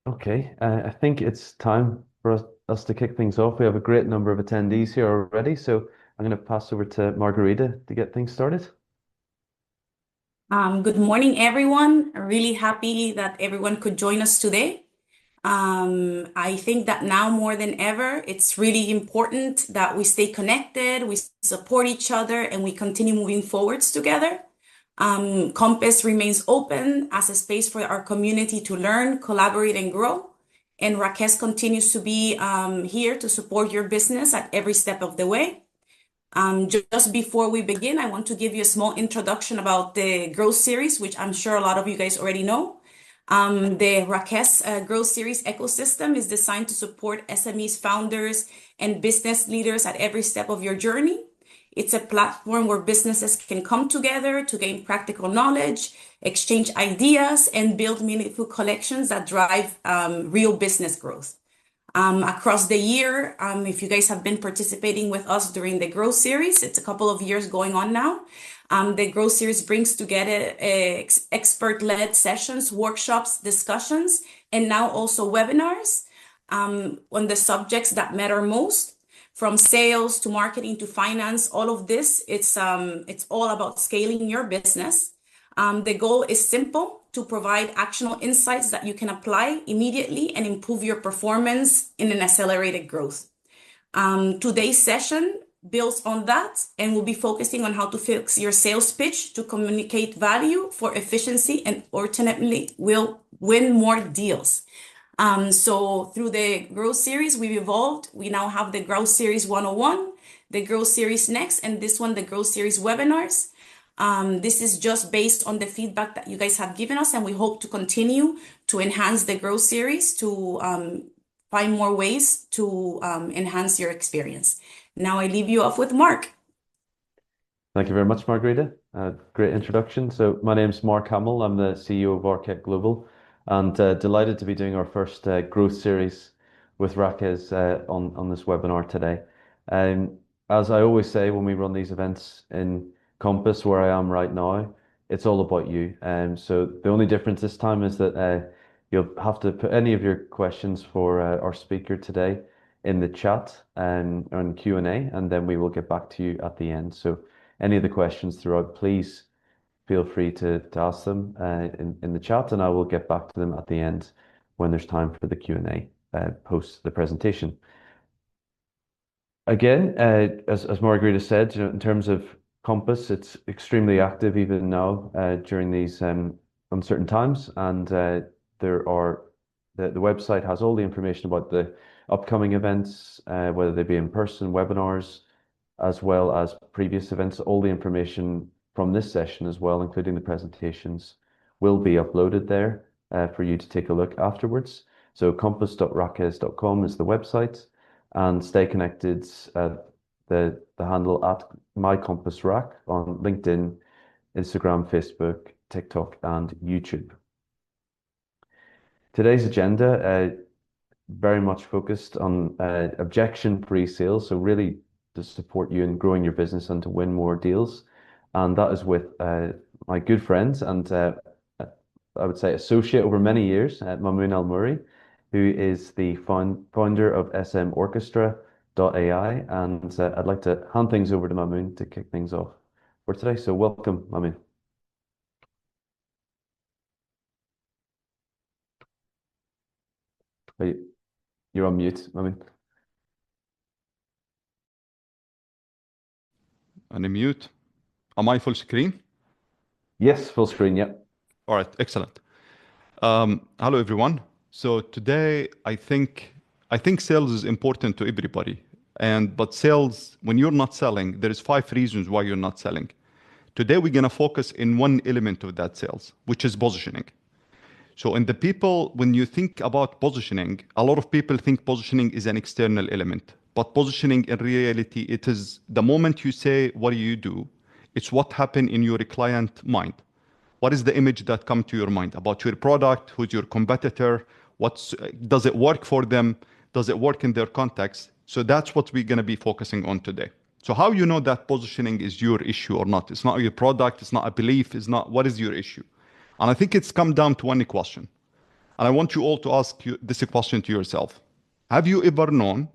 Okay, I think it's time for us to kick things off. We have a great number of attendees here already, so I'm going to pass over to Margarita to get things started. Good morning, everyone. Really happy that everyone could join us today. I think that now more than ever, it's really important that we stay connected, we support each other, and we continue moving forwards together. Compass remains open as a space for our community to learn, collaborate, and grow. And RAKEZ continues to be here to support your business at every step of the way. Just before we begin, I want to give you a small introduction about the Growth Series, which I'm sure a lot of you guys already know. The RAKEZ Growth Series ecosystem is designed to support SMEs, founders, and business leaders at every step of your journey. It's a platform where businesses can come together to gain practical knowledge, exchange ideas, and build meaningful collections that drive real business growth. Across the year, if you guys have been participating with us during the Growth Series, it's a couple of years going on now. The Growth Series brings together expert-led sessions, workshops, discussions, and now also webinars on the subjects that matter most, from sales to marketing to finance. All of this, it's all about scaling your business. The goal is simple: to provide actionable insights that you can apply immediately and improve your performance in an accelerated growth. Today's session builds on that, and we'll be focusing on how to fix your sales pitch to communicate value for efficiency and ultimately will win more deals. So through the Growth Series, we've evolved. We now have the Growth Series 101, the Growth Series Next, and this one, the Growth Series Webinars. This is just based on the feedback that you guys have given us, and we hope to continue to enhance the Growth Series to find more ways to enhance your experience. Now I leave you off with Mark. Thank you very much, Margarita. Great introduction. So my name's Mark Hamill. I'm the CEO of RKEZ Global, and delighted to be doing our first growth series with RAKEZ on this webinar today. As I always say when we run these events in Compass, where I am right now, it's all about you. So the only difference this time is that you'll have to put any of your questions for our speaker today in the chat on Q&A, and then we will get back to you at the end. So any of the questions throughout, please feel free to ask them in the chat, and I will get back to them at the end when there's time for the Q&A post the presentation. Again, as Margarita said, in terms of Compass, it's extremely active even now during these uncertain times, and there are the website has all the information about the upcoming events, whether they be in person, webinars, as well as previous events. All the information from this session as well, including the presentations, will be uploaded there for you to take a look afterwards. So compass.rakez.com is the website, and stay connected at the handle at mycompassrack on LinkedIn, Instagram, Facebook, TikTok, and YouTube. Today's agenda very much focused on objection-free sales, so really to support you in growing your business and to win more deals. And that is with my good friends and I would say associate over many years, Mamoon Al-Murray, who is the founder of SMOrchestra.ai. And I'd like to hand things over to Mamoon to kick things off for today. So welcome, Mamoon. You're on mute, Mamoon. Unmute. Am I full screen? Yes, full screen, yeah. All right, excellent. Hello, everyone. So today, I think sales is important to everybody. But sales, when you're not selling, there is 5 reasons why you're not selling. Today, we're going to focus in one element of that sales, which is positioning. So in the people, when you think about positioning, a lot of people think positioning is an external element. But positioning, in reality, it is the moment you say, what do you do? It's what happened in your client mind. What is the image that come to your mind about your product? Who's your competitor? Does it work for them? Does it work in their context? So that's what we're going to be focusing on today. So how you know that positioning is your issue or not? It's not your product. It's not a belief. It's not what is your issue. And I think it's come down to one question. And I want you all to ask you this question to yourself. Have you ever known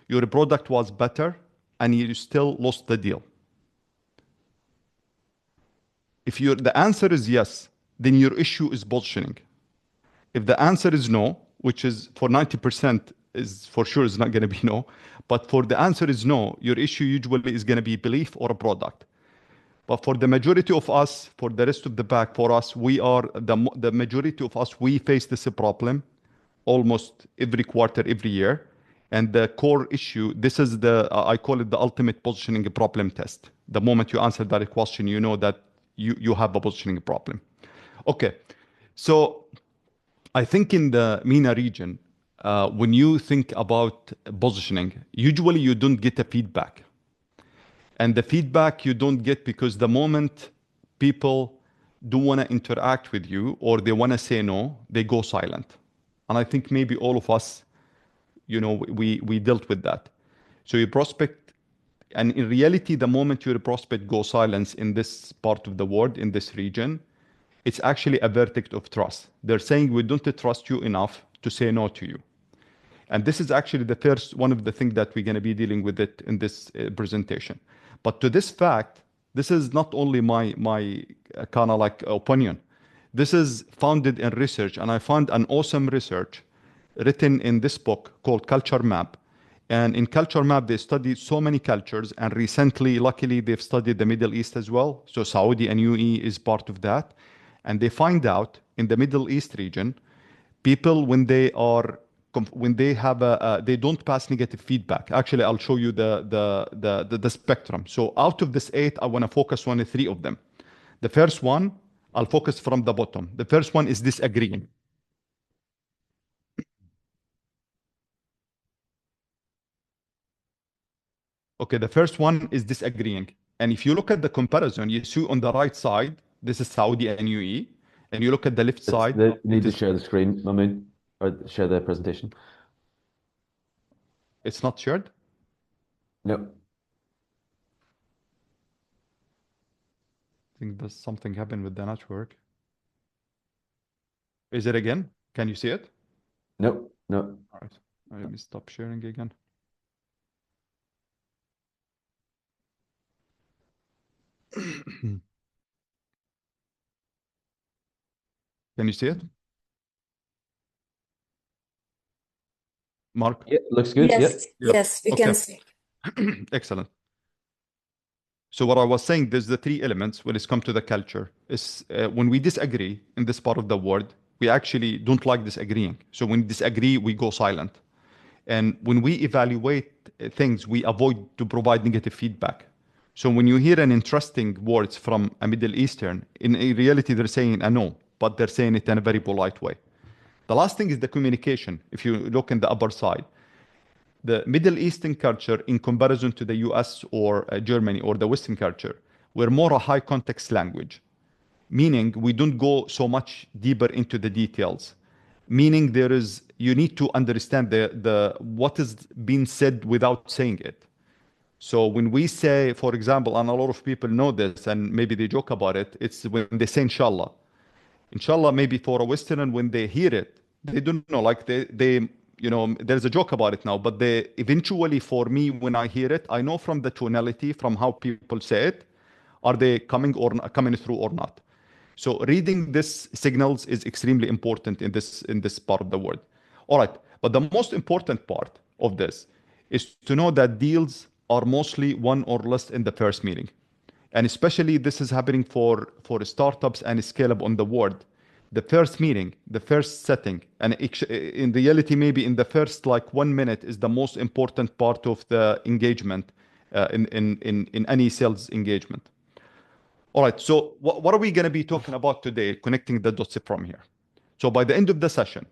your product was better and you still lost the deal? If the answer is yes, then your issue is positioning. If the answer is no, which is for 90% is for sure is not going to be no, but for the answer is no, your issue usually is going to be belief or a product. But for the majority of us, for the rest of the pack, for us, we are the majority of us, we face this problem almost every quarter, every year. And the core issue, this is I call it the ultimate positioning problem test. The moment you answer that question, you know that you have a positioning problem. Okay, so I think in the MENA region, when you think about positioning, usually you don't get a feedback. And the feedback you don't get because the moment people do want to interact with you or they want to say no, they go silent. And I think maybe all of us, we dealt with that. So your prospect, and in reality, the moment your prospect goes silent in this part of the world, in this region, it's actually a verdict of trust. They're saying we don't trust you enough to say no to you. And this is actually the first one of the things that we're going to be dealing with it in this presentation. But to this fact, this is not only my kind of like opinion. This is founded in research, and I found an awesome research written in this book called Culture Map. And in Culture Map, they studied so many cultures, and recently, luckily, they've studied the Middle East as well. So Saudi and UAE is part of that. And they find out in the Middle East region, people when they have they don't pass negative feedback. Actually, I'll show you the spectrum. So out of this 8, I want to focus on 3 of them. The first one, I'll focus from the bottom. The first one is disagreeing. Okay, the first one is disagreeing. And if you look at the comparison, you see on the right side, this is Saudi and UAE. And you look at the left side. You need to share the screen, Mahmoud, or share the presentation. It's not shared? No. I think there's something happened with the network. Is it again? Can you see it? No, no. All right. Let me stop sharing again. Can you see it? Mark? Yeah, looks good. Yes, Yeah. yes, we Okay. can see. Excellent. So what I was saying, there's the 3 elements when it's come to the culture. Is when we disagree in this part of the world, we actually don't like disagreeing. So when we disagree, we go silent. And when we evaluate things, we avoid to provide negative feedback. So when you hear an interesting words from a Middle Eastern, in reality, they're saying a no, but they're saying it in a very polite way. The last thing is the communication. If you look in the upper side, the Middle Eastern culture in comparison to the US or Germany or the Western culture, we're more a high context language, meaning we don't go so much deeper into the details, meaning you need to understand what is being said without saying it. So when we say, for example, and a lot of people know this and maybe they joke about it, it's when they say inshallah. Inshallah, maybe for a Westerner, when they hear it, they don't know, like there's a joke about it now, but they eventually, for me, when I hear it, I know from the tonality, from how people say it, are they coming through or not? So reading this signals is extremely important in this part of the world. All right, but the most important part of this is to know that deals are mostly 1 or less in the first meeting. And especially this is happening for startups and scale up on the world. The first meeting, the first setting, and in reality, maybe in the first 1 minute is the most important part of the engagement in any sales engagement. All right, so what are we going to be talking about today, connecting the dots from here? So by the end of the session,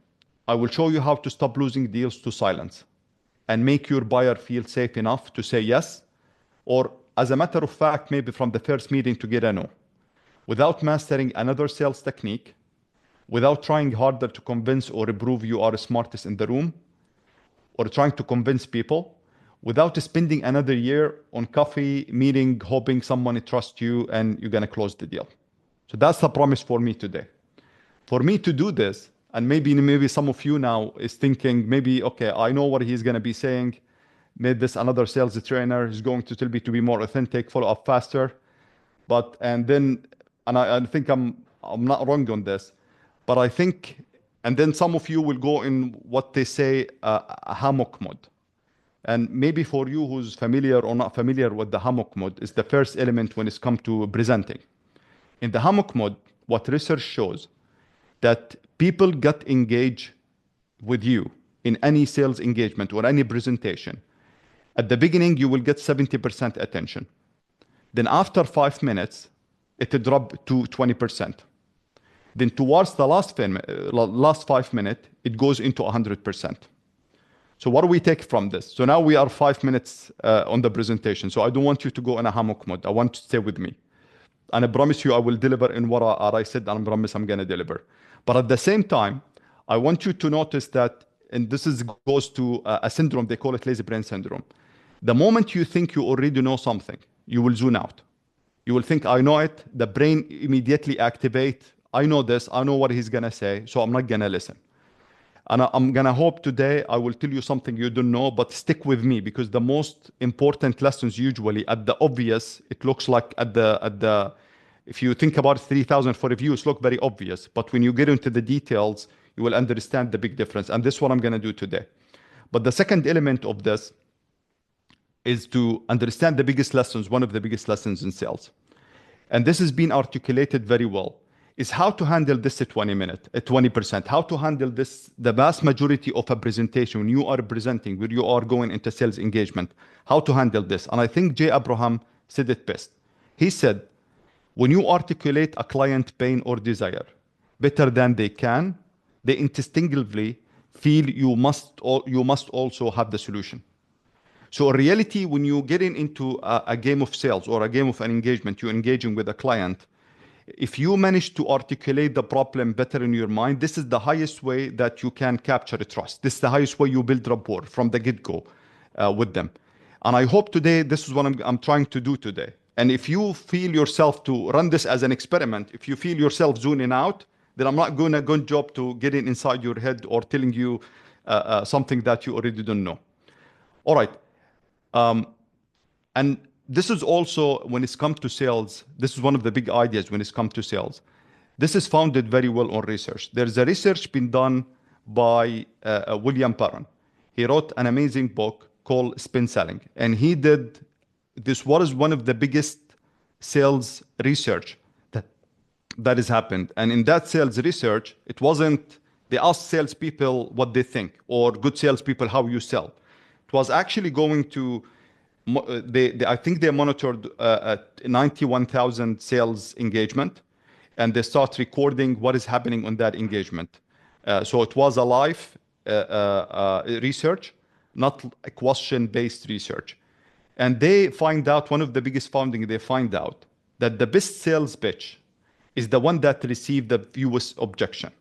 I will show you how to stop losing deals to silence and make your buyer feel safe enough to say yes, or as a matter of fact, maybe from the first meeting to get a no, without mastering another sales technique, without trying harder to convince or prove you are the smartest in the room, or trying to convince people, without spending another year on coffee meeting, hoping someone trusts you and you're going to close the deal. So that's the promise for me today. For me to do this, And maybe some of you now is thinking, maybe, okay, I know what he's going to be saying. Maybe this another sales trainer is going to tell me to be more authentic, follow up faster. I think I'm not wrong on this, but I think, and then some of you will go in what they say a hammock mode. And maybe for you who's familiar or not familiar with the hammock mode is the first element when it's come to presenting. In the hammock mode, what research shows that people get engaged with you in any sales engagement or any presentation. At the beginning, you will get 70% attention. Then after 5 minutes, it dropped to 20%. Then towards the last 5 minutes, it goes into 100%. So what do we take from this? So now we are 5 minutes on the presentation. So I don't want you to go in a hammock mode. I want you to stay with me. And I promise you I will deliver in what I said, and I promise I'm going to deliver. But at the same time, I want you to notice that, and goes to a syndrome, they call it lazy brain syndrome. The moment you think you already know something, you will zone out. You will think, I know it. The brain immediately activate. I know this. I know what he's going to say. So I'm not going to listen. And I'm going to hope today I will tell you something you don't know, but stick with me, because the most important lessons usually at the obvious, it looks like if you think about 3,000 for reviews, look very obvious. But when you get into the details, you will understand the big difference. And this is what I'm going to do today. But the second element of this is to understand the biggest lessons, one of the biggest lessons in sales. And this has been articulated very well, is how to handle this at 20%, how to handle this, the vast majority of a presentation when you are presenting, when you are going into sales engagement, how to handle this. And I think Jay Abraham said it best. He said, when you articulate a client pain or desire better than they can, they instinctively feel you must also have the solution. So in reality, when you get into a game of sales or a game of an engagement, you're engaging with a client, if you manage to articulate the problem better in your mind, this is the highest way that you can capture trust. This is the highest way you build rapport from the get-go with them. And I hope today, this is what I'm trying to do today. And if you feel yourself to run this as an experiment, if you feel yourself zoning out, then I'm not going a good job to getting inside your head or telling you something that you already don't know. All right. And this is also, when it's come to sales, this is one of the big ideas when it's come to sales. This is founded very well on research. There's a research been done by William Barron. He wrote an amazing book called Spin Selling. And he did this, what is one of the biggest sales research that has happened. And in that sales research, it wasn't, they asked salespeople what they think, or good salespeople how you sell. It was actually going to, I think they monitored 91,000 sales engagement, and they start recording what is happening on that engagement. So it was a live research, not a question-based research. And they find out, one of the biggest findings they find out, that the best sales pitch is the one that received the fewest objection.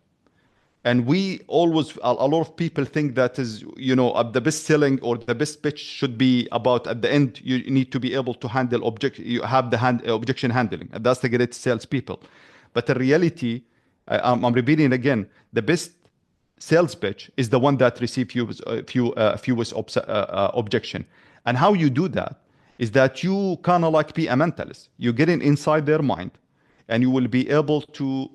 And we always, a lot of people think that is, the best selling or the best pitch should be about, at the end, you need to be able to handle you have the objection handling. And that's the great salespeople. But in reality, I'm repeating again, the best sales pitch is the one that receives fewest objection. And how you do that is that you kind of like be a mentalist. You get inside their mind, and you will be able to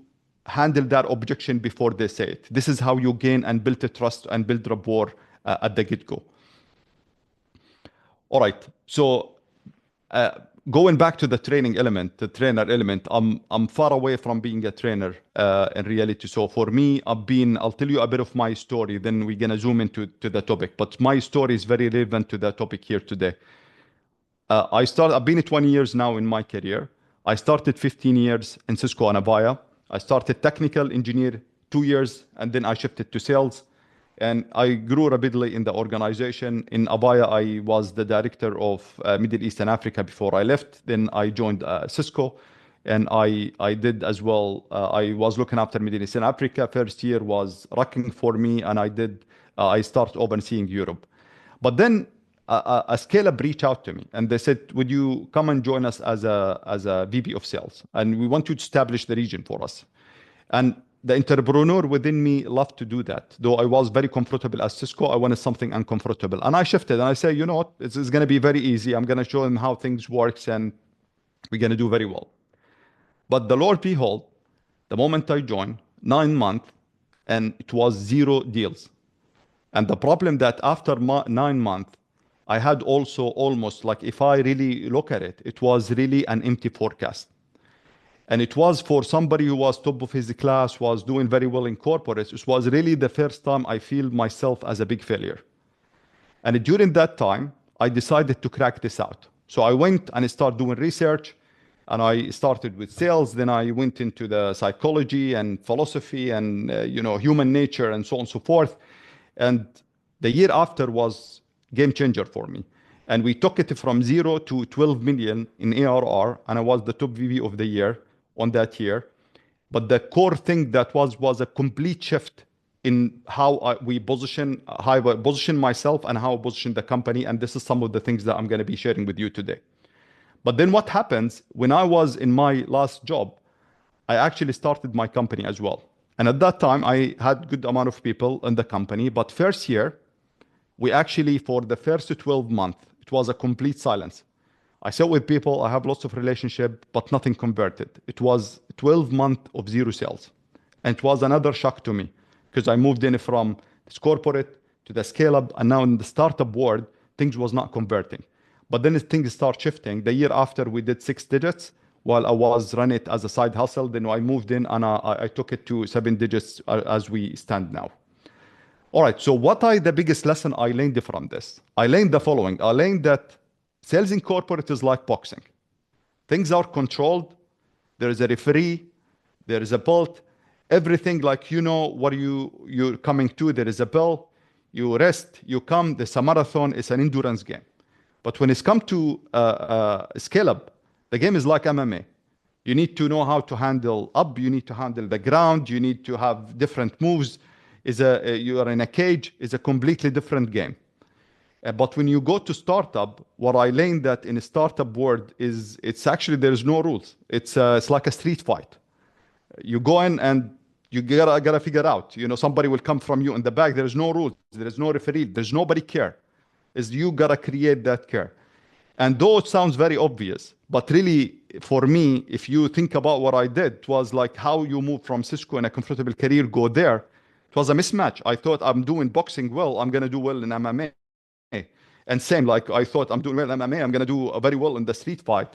handle that objection before they say it. This is how you gain and build a trust and build rapport at the get-go. All right. So going back to the training element, the trainer element, I'm far away from being a trainer in reality. So for me, I'll tell you a bit of my story, then we're going to zoom into the topic. But my story is very relevant to the topic here today. I've been 20 years now in my career. I started 15 years in Cisco and Avaya. I started technical engineer 2 years, and then I shifted to sales. And I grew rapidly in the organization. In Avaya, I was the director of Middle East and Africa before I left. Then I joined Cisco, and I did as well. I was looking after Middle East and Africa. First year was rocking for me, and I started overseeing Europe. But then a scale-up reached out to me, and they said, would you come and join us as a VP of sales? And we want you to establish the region for us. And the entrepreneur within me loved to do that. Though I was very comfortable at Cisco, I wanted something uncomfortable. And I shifted and I say, you know what, this is going to be very easy. I'm going to show them how things works and we're going to do very well. But the Lord behold, the moment I joined, 9 months, and it was 0 deals. And the problem that after 9 months, I had also almost like, if I really look at it, it was really an empty forecast. And it was for somebody who was top of his class, was doing very well in corporates. It was really the first time I feel myself as a big failure. And during that time, I decided to crack this out. So I went and started doing research, and I started with sales. Then I went into the psychology and philosophy and human nature and so on and so forth. And the year after was game changer for me. And we took it from 0 to 12 million in ARR, and I was the top VP of the year on that year. But the core thing that was a complete shift in how I position myself and how I position the company. And this is some of the things that I'm going to be sharing with you today. But then what happens when I was in my last job, I actually started my company as well. And at that time, I had good amount of people in the company. But first year, we actually, for the first 12 months, it was a complete silence. I sat with people, I have lots of relationship, but nothing converted. It was 12 months of 0 sales. And it was another shock to me because I moved in from this corporate to the scale up, and now in the startup world, things was not converting. But then things start shifting. The year after, we did 6 digits while I was running it as a side hustle. Then I moved in and I took it to 7 digits as we stand now. All right, so the biggest lesson I learned from this? I learned the following. I learned that sales in corporate is like boxing. Things are controlled. There is a referee. There is a belt. Everything like what you're coming to. There is a bell. You rest. You come. There's a marathon. It's an endurance game. But when it's come to scale up, the game is like MMA. You need to know how to handle up. You need to handle the ground. You need to have different moves. You are in a cage. It's a completely different game. But when you go to startup, what I learned that in a startup world is it's actually there's no rules. It's like a street fight. You go in and you gotta figure out. Somebody will come from you in the back. There's no rules. There's no referee. There's nobody care. Is you gotta create that care. And though it sounds very obvious, but really for me, if you think about what I did, it was like how you move from Cisco in a comfortable career, go there. It was a mismatch. I thought I'm doing boxing well. I'm gonna do well in MMA. And same, like I thought I'm doing well in MMA, I'm going to do very well in the street fight.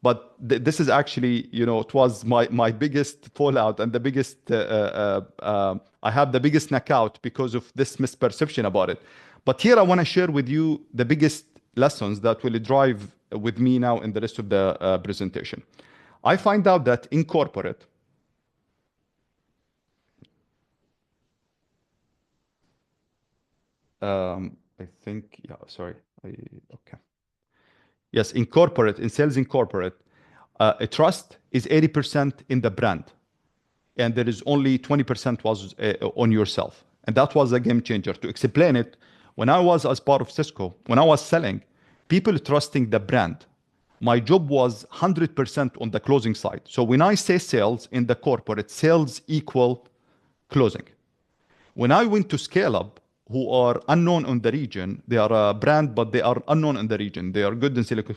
But this is actually, it was my biggest fallout and the biggest, I have the biggest knockout because of this misperception about it. But here I want to share with you the biggest lessons that will drive with me now in the rest of the presentation. I find out that in corporate, I think, yeah, sorry. Okay. Yes, in sales in corporate, a trust is 80% in the brand. And there is only 20% was on yourself. And that was a game changer. To explain it, when I was as part of Cisco, when I was selling, people trusting the brand. My job was 100% on the closing side. So when I say sales in the corporate, sales equal closing. When I went to scale up, who are unknown in the region. They are a brand, but they are unknown in the region. They are good in Silicon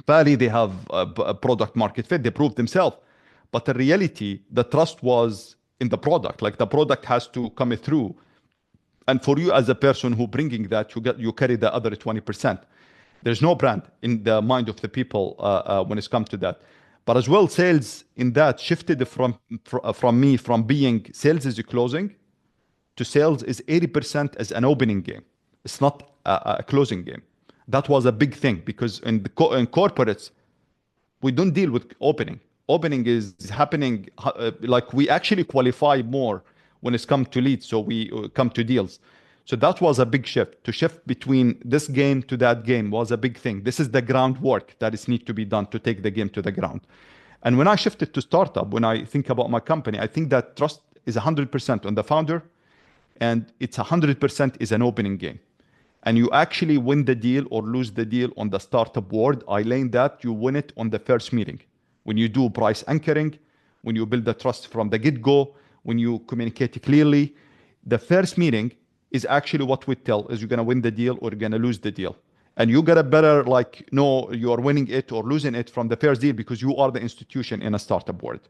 Valley. They have a product market fit. They proved themselves. But in reality, the trust was in the product. Like the product has to come through. And for you as a person who bringing that, you carry the other 20%. There's no brand in the mind of the people when it's come to that. But as well, sales in that shifted from me from being sales is closing to sales is 80% as an opening game. It's not a closing game. That was a big thing because in corporates, we don't deal with opening. Opening is happening like we actually qualify more when it's come to leads, so we come to deals. So that was a big shift. To shift between this game to that game was a big thing. This is the groundwork that is need to be done to take the game to the ground. And when I shifted to startup, when I think about my company, I think that trust is 100% on the founder, and it's 100% is an opening game. And you actually win the deal or lose the deal on the startup world. I learned that you win it on the first meeting. When you do price anchoring, when you build the trust from the get-go, when you communicate clearly. The first meeting is actually what we tell is you're going to win the deal or you're going to lose the deal. And you got to better like know you are winning it or losing it from the first deal because you are the institution in a startup world.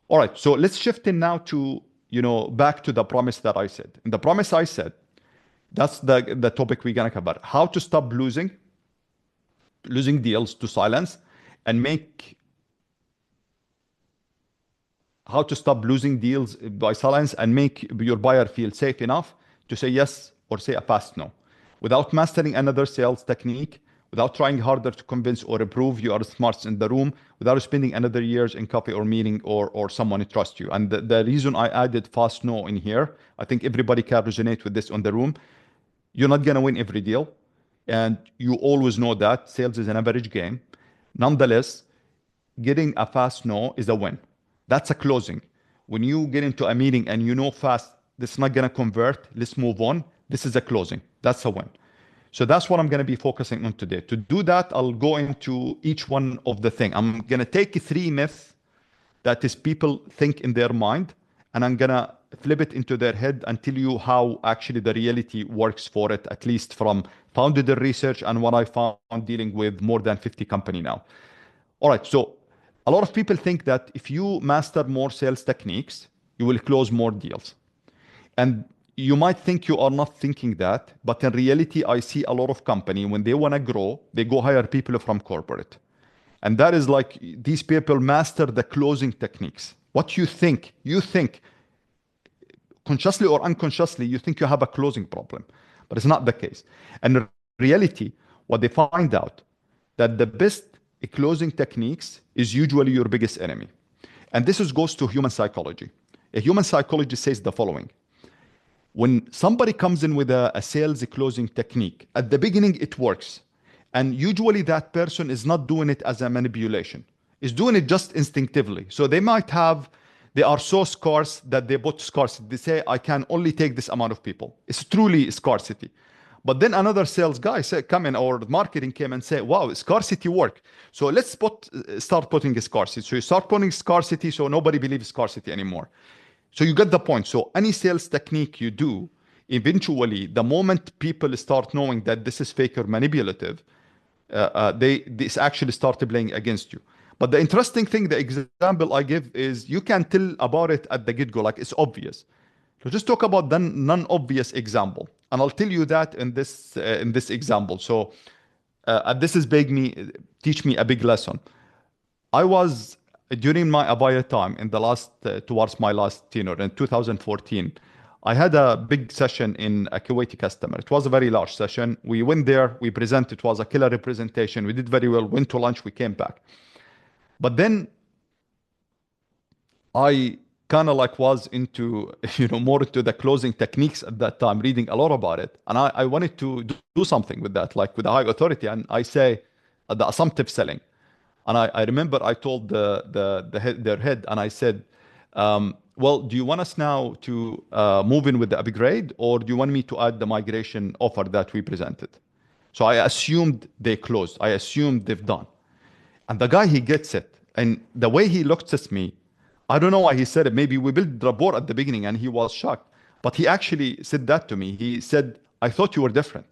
All right, so let's shift in now to, back to the promise that I said. And the promise I said, that's the topic we're gonna cover. How to stop losing deals to silence and how to stop losing deals by silence and make your buyer feel safe enough to say yes or say a fast no. Without mastering another sales technique, without trying harder to convince or improve your smarts in the room, without spending another years in coffee or meeting or someone who trusts you. And the reason I added fast no in here, I think everybody can resonate with this on the room. You're not going to win every deal. And you always know that sales is an average game. Nonetheless, getting a fast no is a win. That's a closing. When you get into a meeting and you know fast, this is not going to convert, let's move on. This is a closing. That's a win. So that's what I'm going to be focusing on today. To do that, I'll go into each one of the things. I'm going to take 3 myths that is people think in their mind, and I'm going to flip it into their head and tell you how actually the reality works for it, at least from founded research and what I found dealing with more than 50 companies now. All right, so a lot of people think that if you master more sales techniques, you will close more deals. And you might think you are not thinking that, but in reality, I see a lot of company, when they want to grow, they go hire people from corporate. And that is like, these people master the closing techniques. What you think, consciously or unconsciously, you think you have a closing problem, but it's not the case. And in reality, what they find out, that the best closing techniques is usually your biggest enemy. And goes to human psychology. A human psychologist says the following. When somebody comes in with a sales closing technique, at the beginning it works. And usually that person is not doing it as a manipulation. Is doing it just instinctively. So they are so scarce that they put scarcity. They say, I can only take this amount of people. It's truly scarcity. But then another sales guy come in, or marketing came and say, wow, scarcity work. So let's start putting a scarcity. So you start putting scarcity so nobody believes scarcity anymore. So you get the point. So any sales technique you do, eventually, the moment people start knowing that this is fake or manipulative, this actually start playing against you. But the interesting thing, the example I give is you can tell about it at the get-go, like it's obvious. So just talk about the non-obvious example. And I'll tell you that in this example. So this is teach me a big lesson. I was, during my Avaya time, in the towards my last tenure in 2014, I had a big session in a Kuwaiti customer. It was a very large session. We went there, we presented, it was a killer representation. We did very well, went to lunch, we came back. But then I kind of like was into, more into the closing techniques at that time, reading a lot about it. And I wanted to do something with that, like with a high authority. And I say the assumptive selling. And I remember I told their head, and I said, well, do you want us now to move in with the upgrade, or do you want me to add the migration offer that we presented? So I assumed they closed. I assumed they've done. And the guy, he gets it. And the way he looked at me, I don't know why he said it. Maybe we built rapport at the beginning and he was shocked. But he actually said that to me. He said, I thought you were different.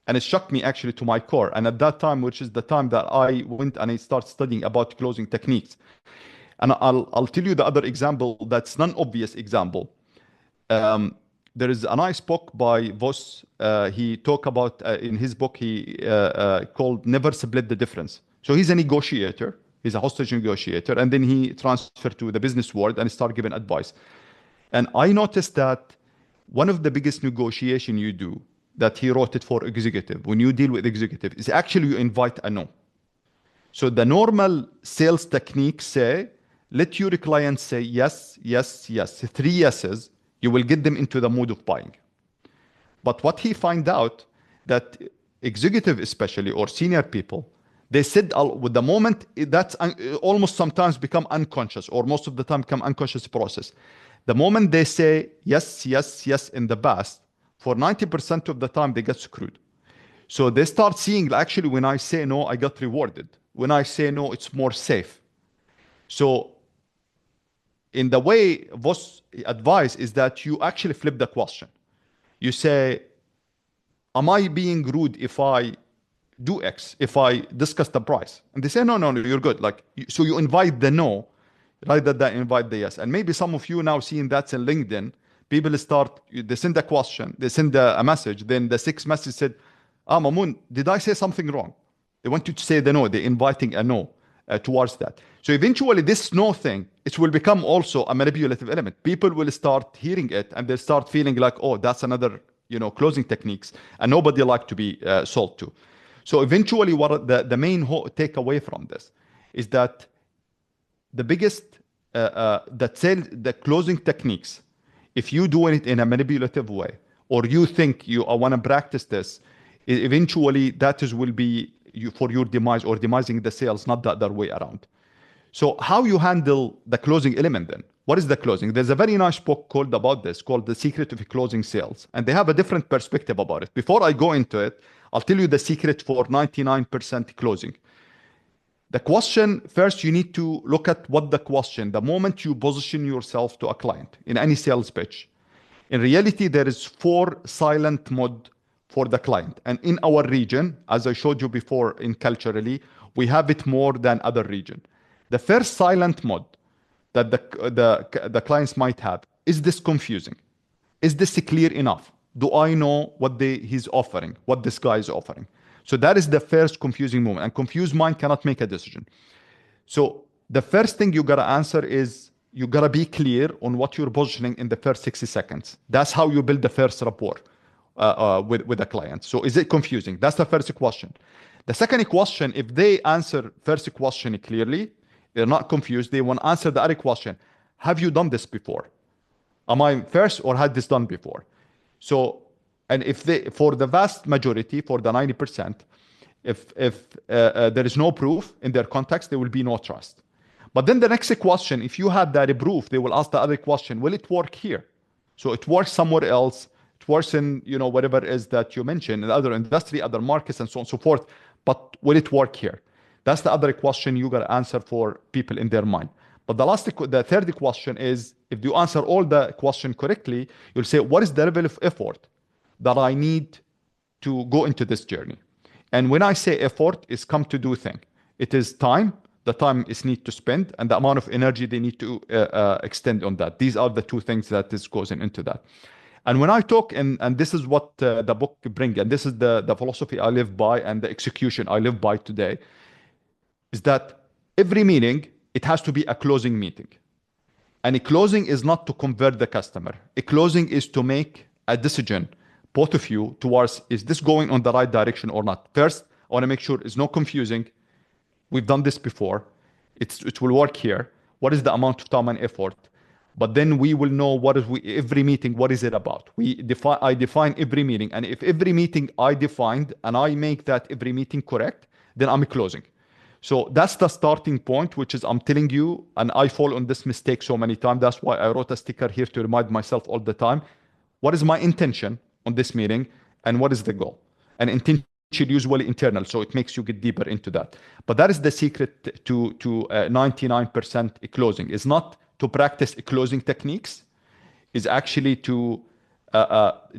And it shocked me actually to my core. And at that time, which is the time that I went and I started studying about closing techniques. And I'll tell you the other example that's non-obvious example. There is a nice book by Voss. He talked about, in his book, he called Never Split the Difference. So he's a negotiator. He's a hostage negotiator. And then he transferred to the business world and started giving advice. And I noticed that one of the biggest negotiation you do, that he wrote it for executive, when you deal with executive, is actually you invite a no. So the normal sales techniques say, let your client say yes, yes, yes. 3 yeses, you will get them into the mood of buying. But what he find out, that executive especially, or senior people, they said with the moment, that's almost sometimes become unconscious, or most of the time become unconscious process. The moment they say yes, yes, yes in the past, for 90% of the time, they get screwed. So they start seeing, actually, when I say no, I got rewarded. When I say no, it's more safe. So in the way Voss advice is that you actually flip the question. You say, am I being rude if I do X, if I discuss the price? And they say, no, no, no, you're good. Like, so you invite the no rather than invite the yes. And maybe some of you now seeing that's in LinkedIn, people start, they send a question, they send a message, then the sixth message said, Mamoon, did I say something wrong? They want you to say the no, they're inviting a no towards that. So eventually this no thing, it will become also a manipulative element. People will start hearing it and they start feeling like, oh, that's another, closing techniques, and nobody like to be sold to. So eventually what the main takeaway from this is that the biggest, the closing techniques, if you do it in a manipulative way, or you think I want to practice this, eventually that will be for your demise or demising the sales, not the other way around. So how you handle the closing element then? What is the closing? There's a very nice book called The Secret of Closing Sales. And they have a different perspective about it. Before I go into it, I'll tell you the secret for 99% closing. The question, first you need to look at what the question, the moment you position yourself to a client in any sales pitch. In reality, there is 4 silent mode for the client. And in our region, as I showed you before in culturally, we have it more than other region. The first silent mode that the clients might have, is this confusing? Is this clear enough? Do I know what he's offering, what this guy is offering? So that is the first confusing moment. And confused mind cannot make a decision. So the first thing you got to answer is you got to be clear on what you're positioning in the first 60 seconds. That's how you build the first rapport with the client. So is it confusing? That's the first question. The second question, if they answer first question clearly, they're not confused, they want to answer the other question. Have you done this before? Am I first or had this done before? So, and if for the vast majority, for the 90%, if there is no proof in their context, there will be no trust. But then the next question, if you have that proof, they will ask the other question, will it work here? So it works somewhere else. It works in, whatever it is that you mentioned, in other industry, other markets, and so on and so forth. But will it work here? That's the other question you got to answer for people in their mind. But the third question is, if you answer all the question correctly, you'll say, what is the level of effort that I need to go into this journey? And when I say effort, it's come to do thing. It is time. The time is need to spend, and the amount of energy they need to extend on that. These are the 2 things that is going into that. And when I talk, and this is what the book brings, and this is the philosophy I live by and the execution I live by today, is that every meeting, it has to be a closing meeting. And a closing is not to convert the customer. A closing is to make a decision, both of you, towards, is this going on the right direction or not? First, I want to make sure it's not confusing. We've done this before. It will work here. What is the amount of time and effort? But then we will know every meeting, what is it about? I define every meeting. And if every meeting I defined and I make that every meeting correct, then I'm closing. So that's the starting point, which is I'm telling you, and I fall on this mistake so many times. That's why I wrote a sticker here to remind myself all the time. What is my intention on this meeting and what is the goal? And intention usually internal, so it makes you get deeper into that. But that is the secret to 99% closing. It's not to practice closing techniques, is actually to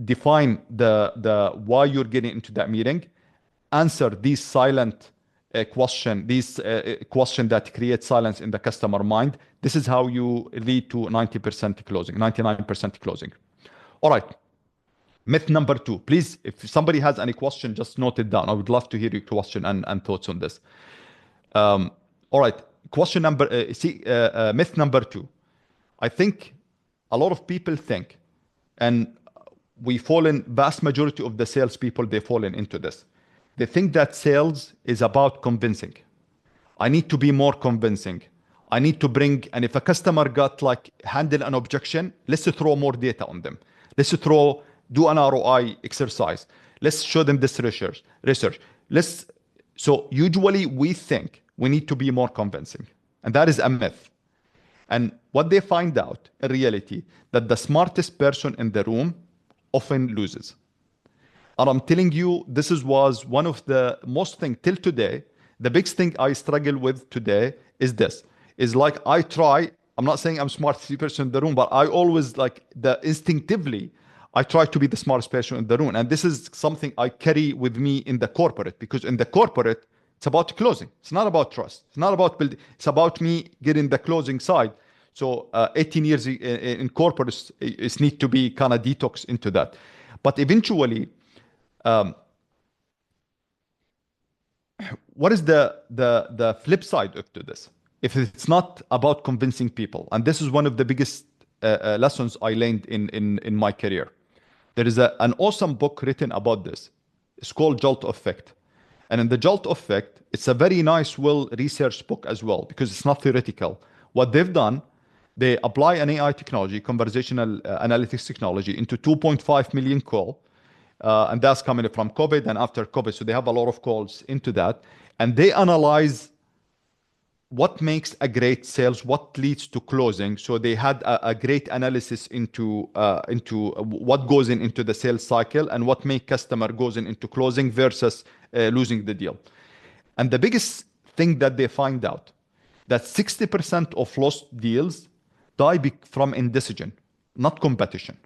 define the why you're getting into that meeting, answer these silent question that creates silence in the customer mind. This is how you lead to 90% closing, 99% closing. All right. Myth number 2. Please, if somebody has any question, just note it down. I would love to hear your question and thoughts on this. All right. Myth number 2. I think a lot of people think, and vast majority of the salespeople, they fall into this. They think that sales is about convincing. I need to be more convincing. I need to bring, and if a customer handle an objection, let's throw more data on them. Let's do an ROI exercise. Let's show them this research. So usually we think we need to be more convincing. And that is a myth. And what they find out in reality, that the smartest person in the room often loses. And I'm telling you, this was one of the most thing till today. The biggest thing I struggle with today is this. Is like I try I'm not saying I'm smartest person in the room, but I always like the instinctively, I try to be the smartest person in the room. And this is something I carry with me in the corporate, because in the corporate, it's about closing. It's not about trust. It's not about building. It's about me getting the closing side. So 18 years in corporate is need to be kind of detox into that. But eventually, what is the flip side of to this? If it's not about convincing people, and this is one of the biggest lessons I learned in my career. There is an awesome book written about this. It's called Jolt Effect. And in the Jolt Effect, it's a very nice, well-researched book as well, because it's not theoretical. What they've done, they apply an AI technology, conversational analytics technology, into 2.5 million call. And that's coming from COVID and after COVID. So they have a lot of calls into that. And they analyze what makes a great sales, what leads to closing. So they had a great analysis into what goes into the sales cycle and what make customer goes into closing versus losing the deal. And the biggest thing that they find out, that 60% of lost deals die from indecision, not competition.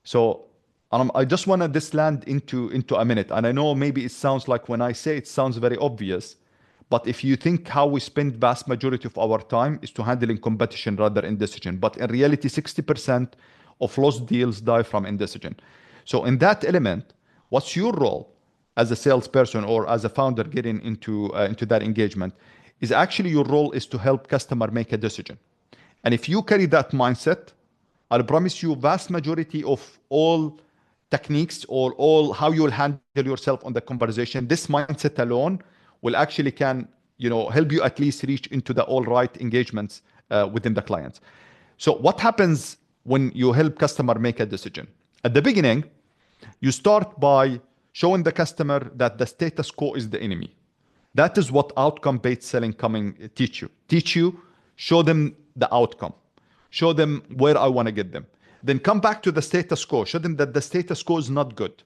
So I just want to this land into a minute. And I know maybe it sounds like when I say it sounds very obvious, but if you think how we spend vast majority of our time is to handling competition rather than indecision. But in reality, 60% of lost deals die from indecision. So in that element, what's your role as a salesperson or as a founder getting into that engagement? Is actually your role is to help customer make a decision. And if you carry that mindset, I promise you vast majority of all techniques or all how you will handle yourself on the conversation, this mindset alone will actually can help you at least reach into the all right engagements within the clients. So what happens when you help customer make a decision? At the beginning, you start by showing the customer that the status quo is the enemy. That is what outcome-based selling teach you. Show them the outcome. Show them where I want to get them. Then come back to the status quo. Show them that the status quo is not good.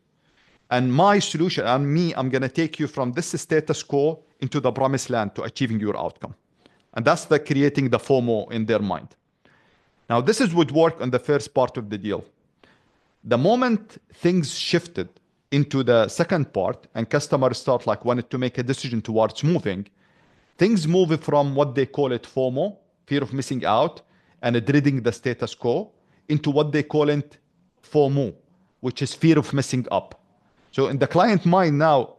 And my solution, and me, I'm going to take you from this status quo into the promised land to achieving your outcome. And that's the creating the FOMO in their mind. Now, this would work on the first part of the deal. The moment things shifted into the second part and customers start wanted to make a decision towards moving, things move from what they call it FOMO, fear of missing out, and dreading the status quo, into what they call it FOMO, which is fear of messing up. So in the client mind now,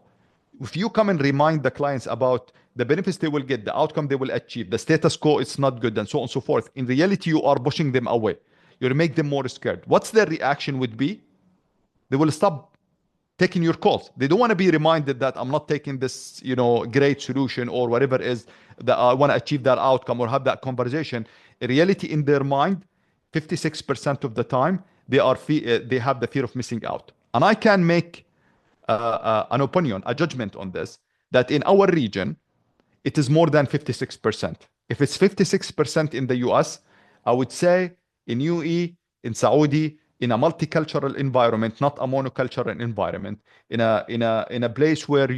if you come and remind the clients about the benefits they will get, the outcome they will achieve, the status quo, it's not good, and so on and so forth, in reality, you are pushing them away. You make them more scared. What's their reaction would be? They will stop taking your calls. They don't want to be reminded that I'm not taking this, great solution or whatever it is that I want to achieve that outcome or have that conversation. In reality, in their mind, 56% of the time, they have the fear of missing out. And I can make an opinion, a judgment on this, that in our region, it is more than 56%. If it's 56% in the US, I would say in UAE, in Saudi, in a multicultural environment, not a monocultural environment, in a place where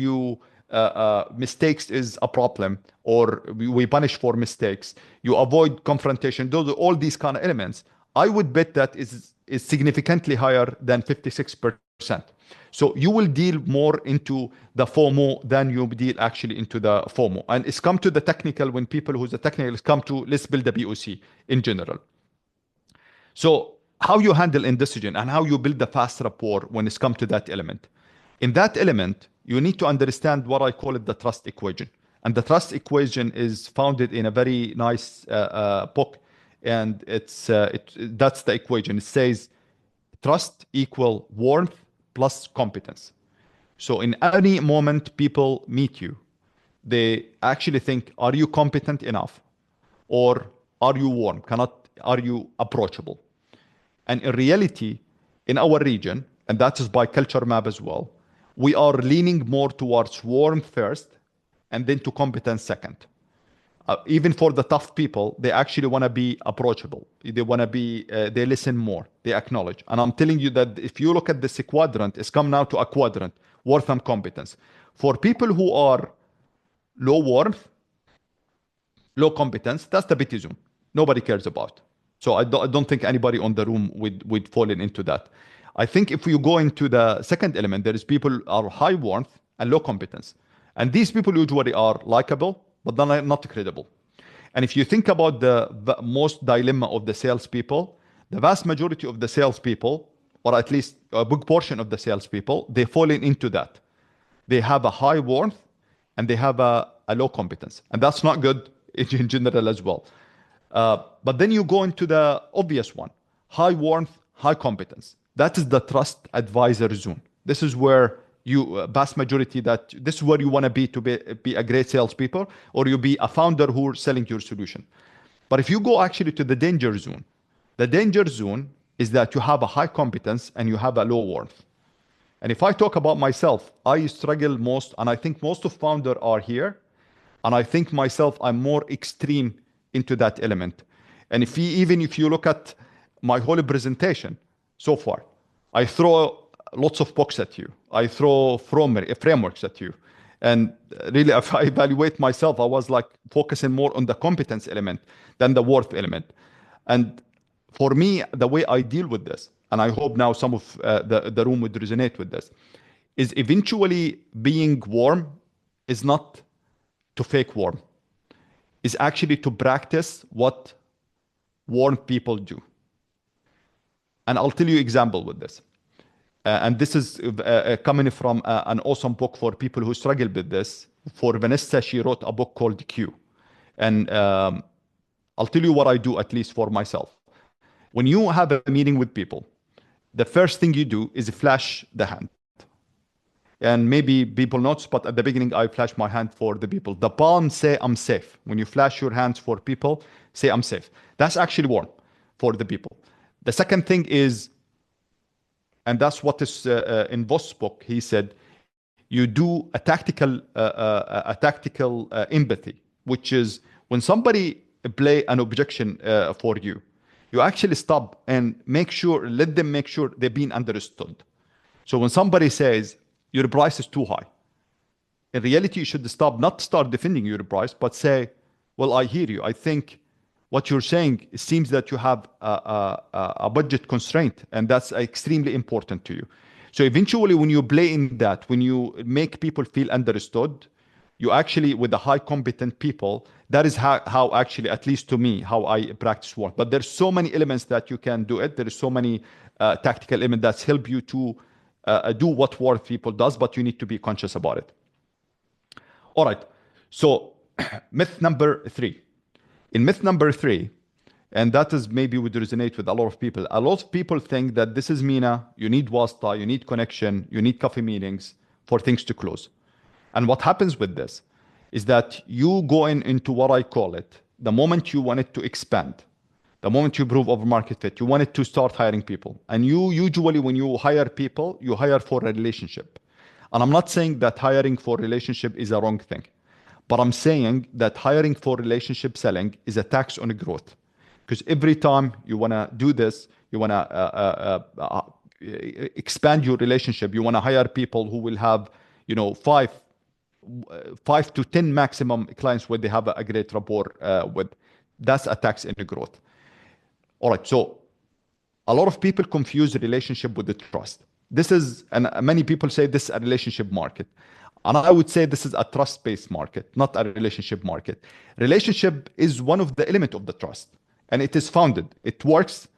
mistakes is a problem, or we punish for mistakes, you avoid confrontation, all these kind of elements, I would bet that is significantly higher than 56%. So you will deal more into the FOMO than you deal actually into the FOMO. And it's come to the technical when people who's a technical come to let's build a POC in general. So how you handle indecision and how you build the fast rapport when it's come to that element. In that element, you need to understand what I call it the trust equation. And the trust equation is founded in a very nice book. And that's the equation. It says trust equal warmth plus competence. So in any moment people meet you, they actually think, are you competent enough? Or are you warm? Are you approachable? And in reality, in our region, and that is by culture map as well, we are leaning more towards warm first and then to competence second. Even for the tough people, they actually want to be approachable. They want to be, they listen more, they acknowledge. And I'm telling you that if you look at this quadrant, it's come now to a quadrant, warmth and competence. For people who are low warmth, low competence, that's the beta zone. nobody cares about. So I don't think anybody on the room would fall into that. I think if you go into the second element, there is people are high warmth and low competence. And these people usually are likable, but then not credible. And if you think about the most dilemma of the salespeople, the vast majority of the salespeople, or at least a big portion of the salespeople, they fall into that. They have a high warmth and they have a low competence. And that's not good in general as well. But then you go into the obvious one, high warmth, high competence. That is the trust advisor zone. This is where you, vast majority, this is where you want to be a great salespeople, or you be a founder who's selling your solution. But if you go actually to the danger zone, the danger zone is that you have a high competence and you have a low warmth. And if I talk about myself, I struggle most, and I think most of founders are here. And I think myself, I'm more extreme into that element. And even if you look at my whole presentation so far, I throw lots of books at you. I throw frameworks at you. And really, if I evaluate myself, I was like focusing more on the competence element than the worth element. And for me, the way I deal with this, and I hope now some of the room would resonate with this, is eventually being warm is not to fake warm, is actually to practice what warm people do. And I'll tell you an example with this. And this is coming from an awesome book for people who struggle with this. For Vanessa, she wrote a book called Q. And I'll tell you what I do, at least for myself. When you have a meeting with people, the first thing you do is flash the hand. And maybe people notice, but at the beginning, I flash my hand for the people. The palm say, I'm safe. When you flash your hands for people, say, I'm safe. That's actually warm for the people. The second thing is, and that's what is in Voss' book, he said, you do a tactical empathy, which is when somebody play an objection for you, you actually stop and let them make sure they're being understood. So when somebody says, your price is too high, in reality, you should not start defending your price, but say, well, I hear you. I think what you're saying, it seems that you have a budget constraint, and that's extremely important to you. So eventually, when you play in that, when you make people feel understood, you actually, with the high competent people, that is how actually, at least to me, how I practice work. But there's so many elements that you can do it. There is so many tactical elements that help you to do what work people does, but you need to be conscious about it. All right. So myth number 3. In myth number 3, and that is maybe would resonate with a lot of people. A lot of people think that this is Mina, you need wasta, you need connection, you need coffee meetings for things to close. And what happens with this is that you go into what I call it, the moment you want it to expand, the moment you prove over market fit, you want it to start hiring people. And you usually, when you hire people, you hire for a relationship. And I'm not saying that hiring for relationship is a wrong thing, but I'm saying that hiring for relationship selling is a tax on growth. Because every time you want to do this, you want to expand your relationship, you want to hire people who will have, 5 to 10 maximum clients where they have a great rapport with. That's a tax in growth. All right, so a lot of people confuse relationship with the trust. And many people say this is a relationship market. And I would say this is a trust-based market, not a relationship market. Relationship is one of the elements of the trust, and it is founded. It works,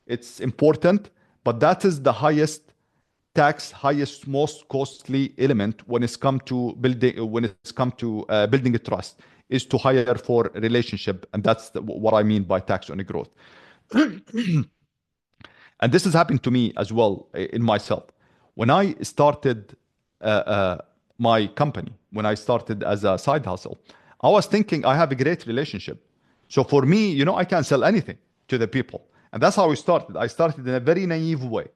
it's important, but that is the highest tax, most costly element when it's come to building a trust, is to hire for relationship, and that's what I mean by tax on growth. And this has happened to me as well in myself. When I started my company, when I started as a side hustle, I was thinking I have a great relationship. So for me, I can sell anything to the people. And that's how I started. I started in a very naive way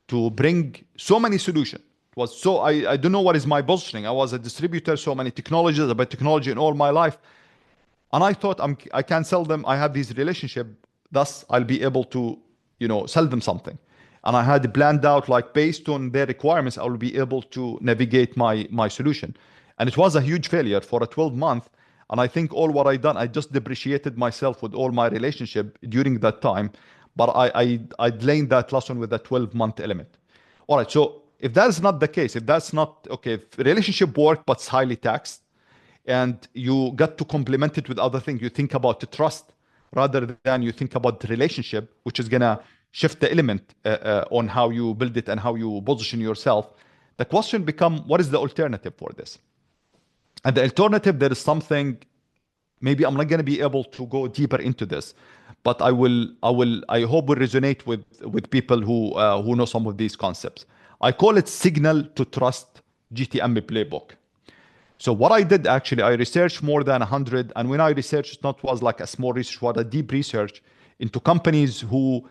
to bring so many solutions. I don't know what is my positioning. I was a distributor, so many technologies, about technology in all my life. And I thought I can sell them. I have this relationship. Thus, I'll be able to, sell them something. And I had planned out, like based on their requirements, I will be able to navigate my solution. And it was a huge failure. For a 12-month, And I think all what I done, I just depreciated myself with all my relationship during that time. But I learned that lesson with a 12-month element. All right. So if that's not the case, if that's not okay, if relationship work but it's highly taxed, and you got to complement it with other things, you think about the trust rather than you think about the relationship, which is gonna shift the element on how you build it and how you position yourself. The question become, what is the alternative for this? And the alternative, there is something, maybe I'm not going to be able to go deeper into this, but I hope will resonate with people who know some of these concepts. I call it signal to trust GTM playbook. So what I did actually, I researched more than 100, and when I researched, it not was like a small research, it was a deep research into companies who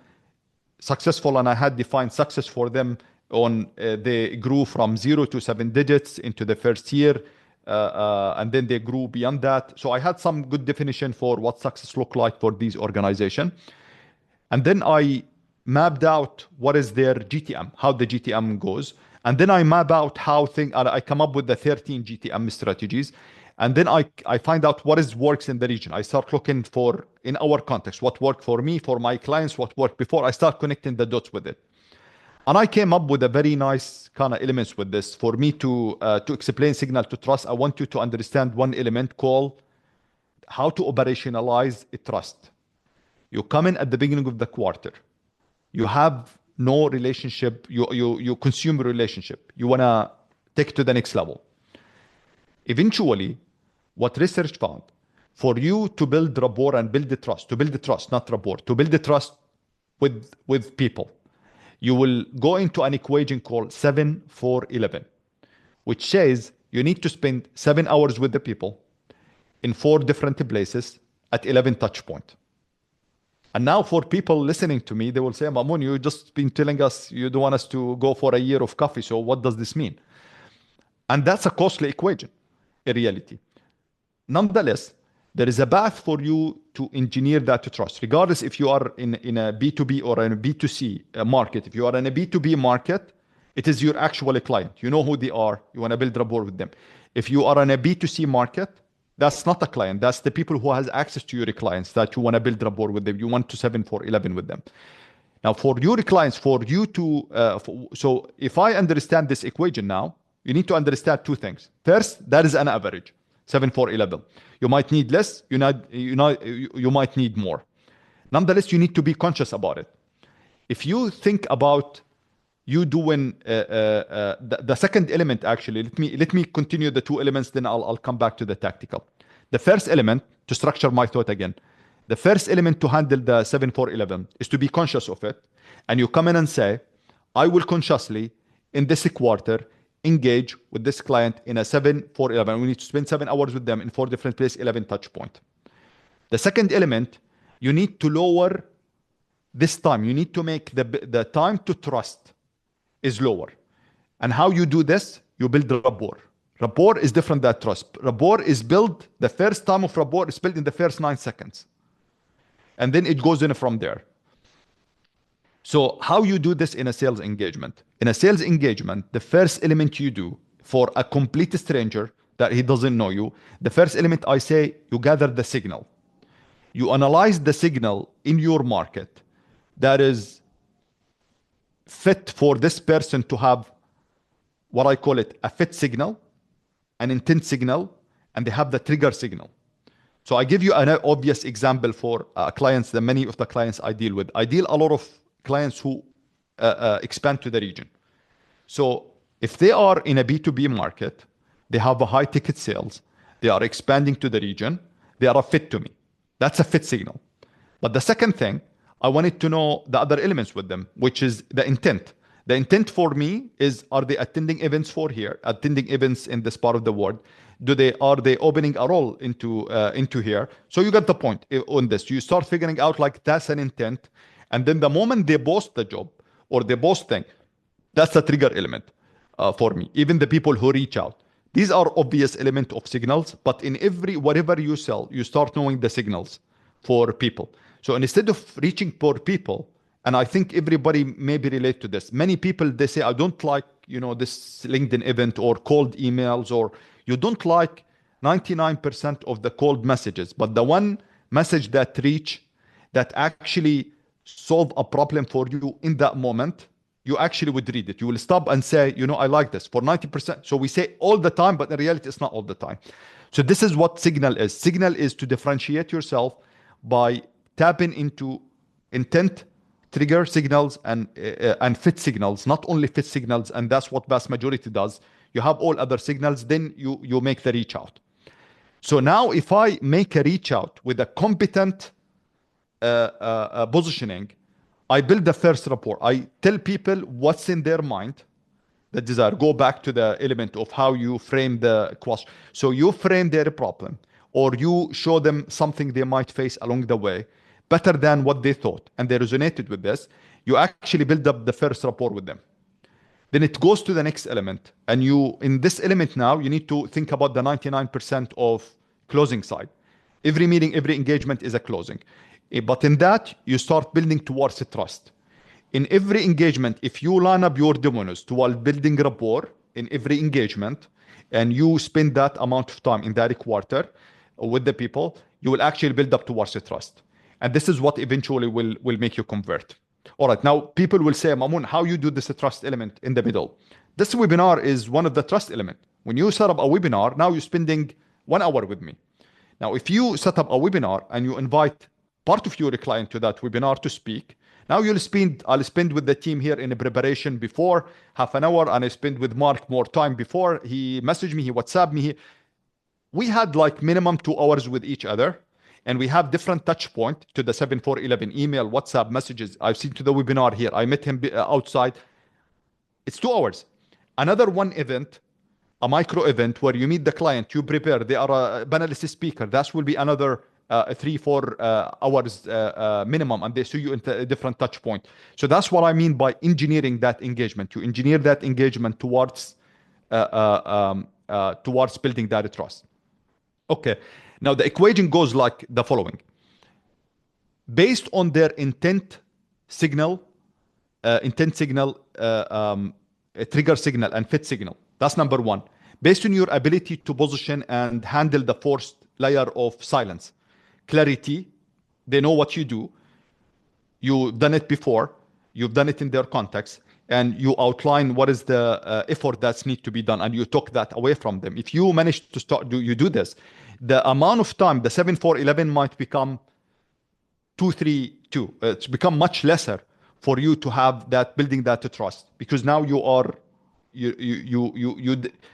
successful, and I had defined success for them on they grew from 0 to 7 digits into the first year, and then they grew beyond that. So I had some good definition for what success look like for these organizations. And then I mapped out what is their GTM, how the GTM goes. And then I map out I come up with the 13 GTM strategies. And then I find out what is works in the region. I start looking for, in our context, what worked for me, for my clients, what worked before. I start connecting the dots with it. And I came up with a very nice kind of elements with this. For me to explain signal to trust, I want you to understand one element called how to operationalize a trust. You come in at the beginning of the quarter. You have no relationship. You consume a relationship. You want to take it to the next level. Eventually, what research found, for you to build rapport and build the trust, not rapport, to build the trust with people, you will go into an equation called 7-4-11, which says you need to spend 7 hours with the people in 4 different places at 11 touch points. And now for people listening to me, they will say, Mamoun, you just been telling us you don't want us to go for a year of coffee. So what does this mean? And that's a costly equation in reality. Nonetheless, there is a path for you to engineer that to trust, regardless if you are in a B2B or in a B2C market. If you are in a B2B market, it is your actual client. You know who they are. You want to build rapport with them. If you are in a B2C market, that's not a client. That's the people who has access to your clients that you want to build rapport with them. You want to 7-4-11 with them. Now, for your clients, for you to, so if I understand this equation now, you need to understand 2 things. First, that is an average, 7-4-11. You might need less, you might need more. Nonetheless, you need to be conscious about it. If you think about you doing the second element, actually, let me continue the 2 elements, then I'll come back to the tactical. The first element, to structure my thought again, the first element to handle the 7-4-11 is to be conscious of it. And you come in and say, I will consciously, in this quarter, engage with this client in a 7-4-11. We need to spend 7 hours with them in 4 different places, 11 touch point. The second element, you need to lower this time. You need to make the time to trust is lower. And how you do this? You build rapport. Rapport is different than trust. Rapport is built, the first time of rapport is built in the first 9 seconds. And then it goes in from there. So how you do this in a sales engagement? In a sales engagement, the first element you do for a complete stranger that he doesn't know you, the first element I say, you gather the signal. You analyze the signal in your market that is fit for this person to have what I call it a fit signal, an intent signal, and they have the trigger signal. So I give you an obvious example for clients, the many of the clients I deal with. I deal a lot of clients who expand to the region. So if they are in a B2B market, they have a high ticket sales, they are expanding to the region, they are a fit to me. That's a fit signal. But the second thing, I wanted to know the other elements with them, which is the intent. The intent for me is, are they attending events for here, attending events in this part of the world? Are they opening a role into here? So you get the point on this. You start figuring out like that's an intent. And then the moment they post the job or they post thing, that's a trigger element for me. Even the people who reach out. These are obvious elements of signals, but in whatever you sell, you start knowing the signals for people. So instead of reaching for people, and I think everybody maybe relate to this. Many people, they say, I don't like, this LinkedIn event or cold emails, or you don't like 99% of the cold messages, but the one message that reach, that actually solve a problem for you in that moment, you actually would read it. You will stop and say, you know, I like this for 90%. So we say all the time, but in reality, it's not all the time. So this is what signal is. Signal is to differentiate yourself by tapping into intent, trigger signals, and fit signals, not only fit signals, and that's what vast majority does. You have all other signals, then you make the reach out. So now if I make a reach out with a competent positioning, I build the first rapport. I tell people what's in their mind, the desire. Go back to the element of how you frame the question. So you frame their problem, or you show them something they might face along the way better than what they thought, and they resonated with this. You actually build up the first rapport with them. Then it goes to the next element. And you, in this element now, you need to think about the 99% of closing side. Every meeting, every engagement is a closing. But in that, you start building towards a trust. In every engagement, if you line up your dominoes toward building rapport in every engagement, and you spend that amount of time in that quarter with the people, you will actually build up towards a trust. And this is what eventually will make you convert. All right, now people will say, Mamoon, how you do this trust element in the middle? This webinar is one of the trust element. When you set up a webinar, now you're spending 1 hour with me. Now, if you set up a webinar and you invite part of your client to that webinar to speak, now I'll spend with the team here in a preparation before half an hour, and I spend with Mark more time before. He messaged me, he WhatsApp me. We had like minimum 2 hours with each other. And we have different touch point to the 7411 email, WhatsApp messages. I've seen to the webinar here. I met him outside. It's 2 hours. Another one event, a micro event where you meet the client, you prepare. They are a panelist speaker. That will be another 3-4 hours minimum, and they see you in a different touch point. So that's what I mean by engineering that engagement. You engineer that engagement towards building that trust. Okay. Now the equation goes like the following. Based on their intent signal, trigger signal, and fit signal. That's number one. Based on your ability to position and handle the first layer of silence. Clarity, they know what you do. You've done it before. You've done it in their context. And you outline what is the effort that's need to be done, and you took that away from them. If you manage to do this, the amount of time, the 7-4-11 might become 2-3-2. It's become much lesser for you to have that building that to trust, because now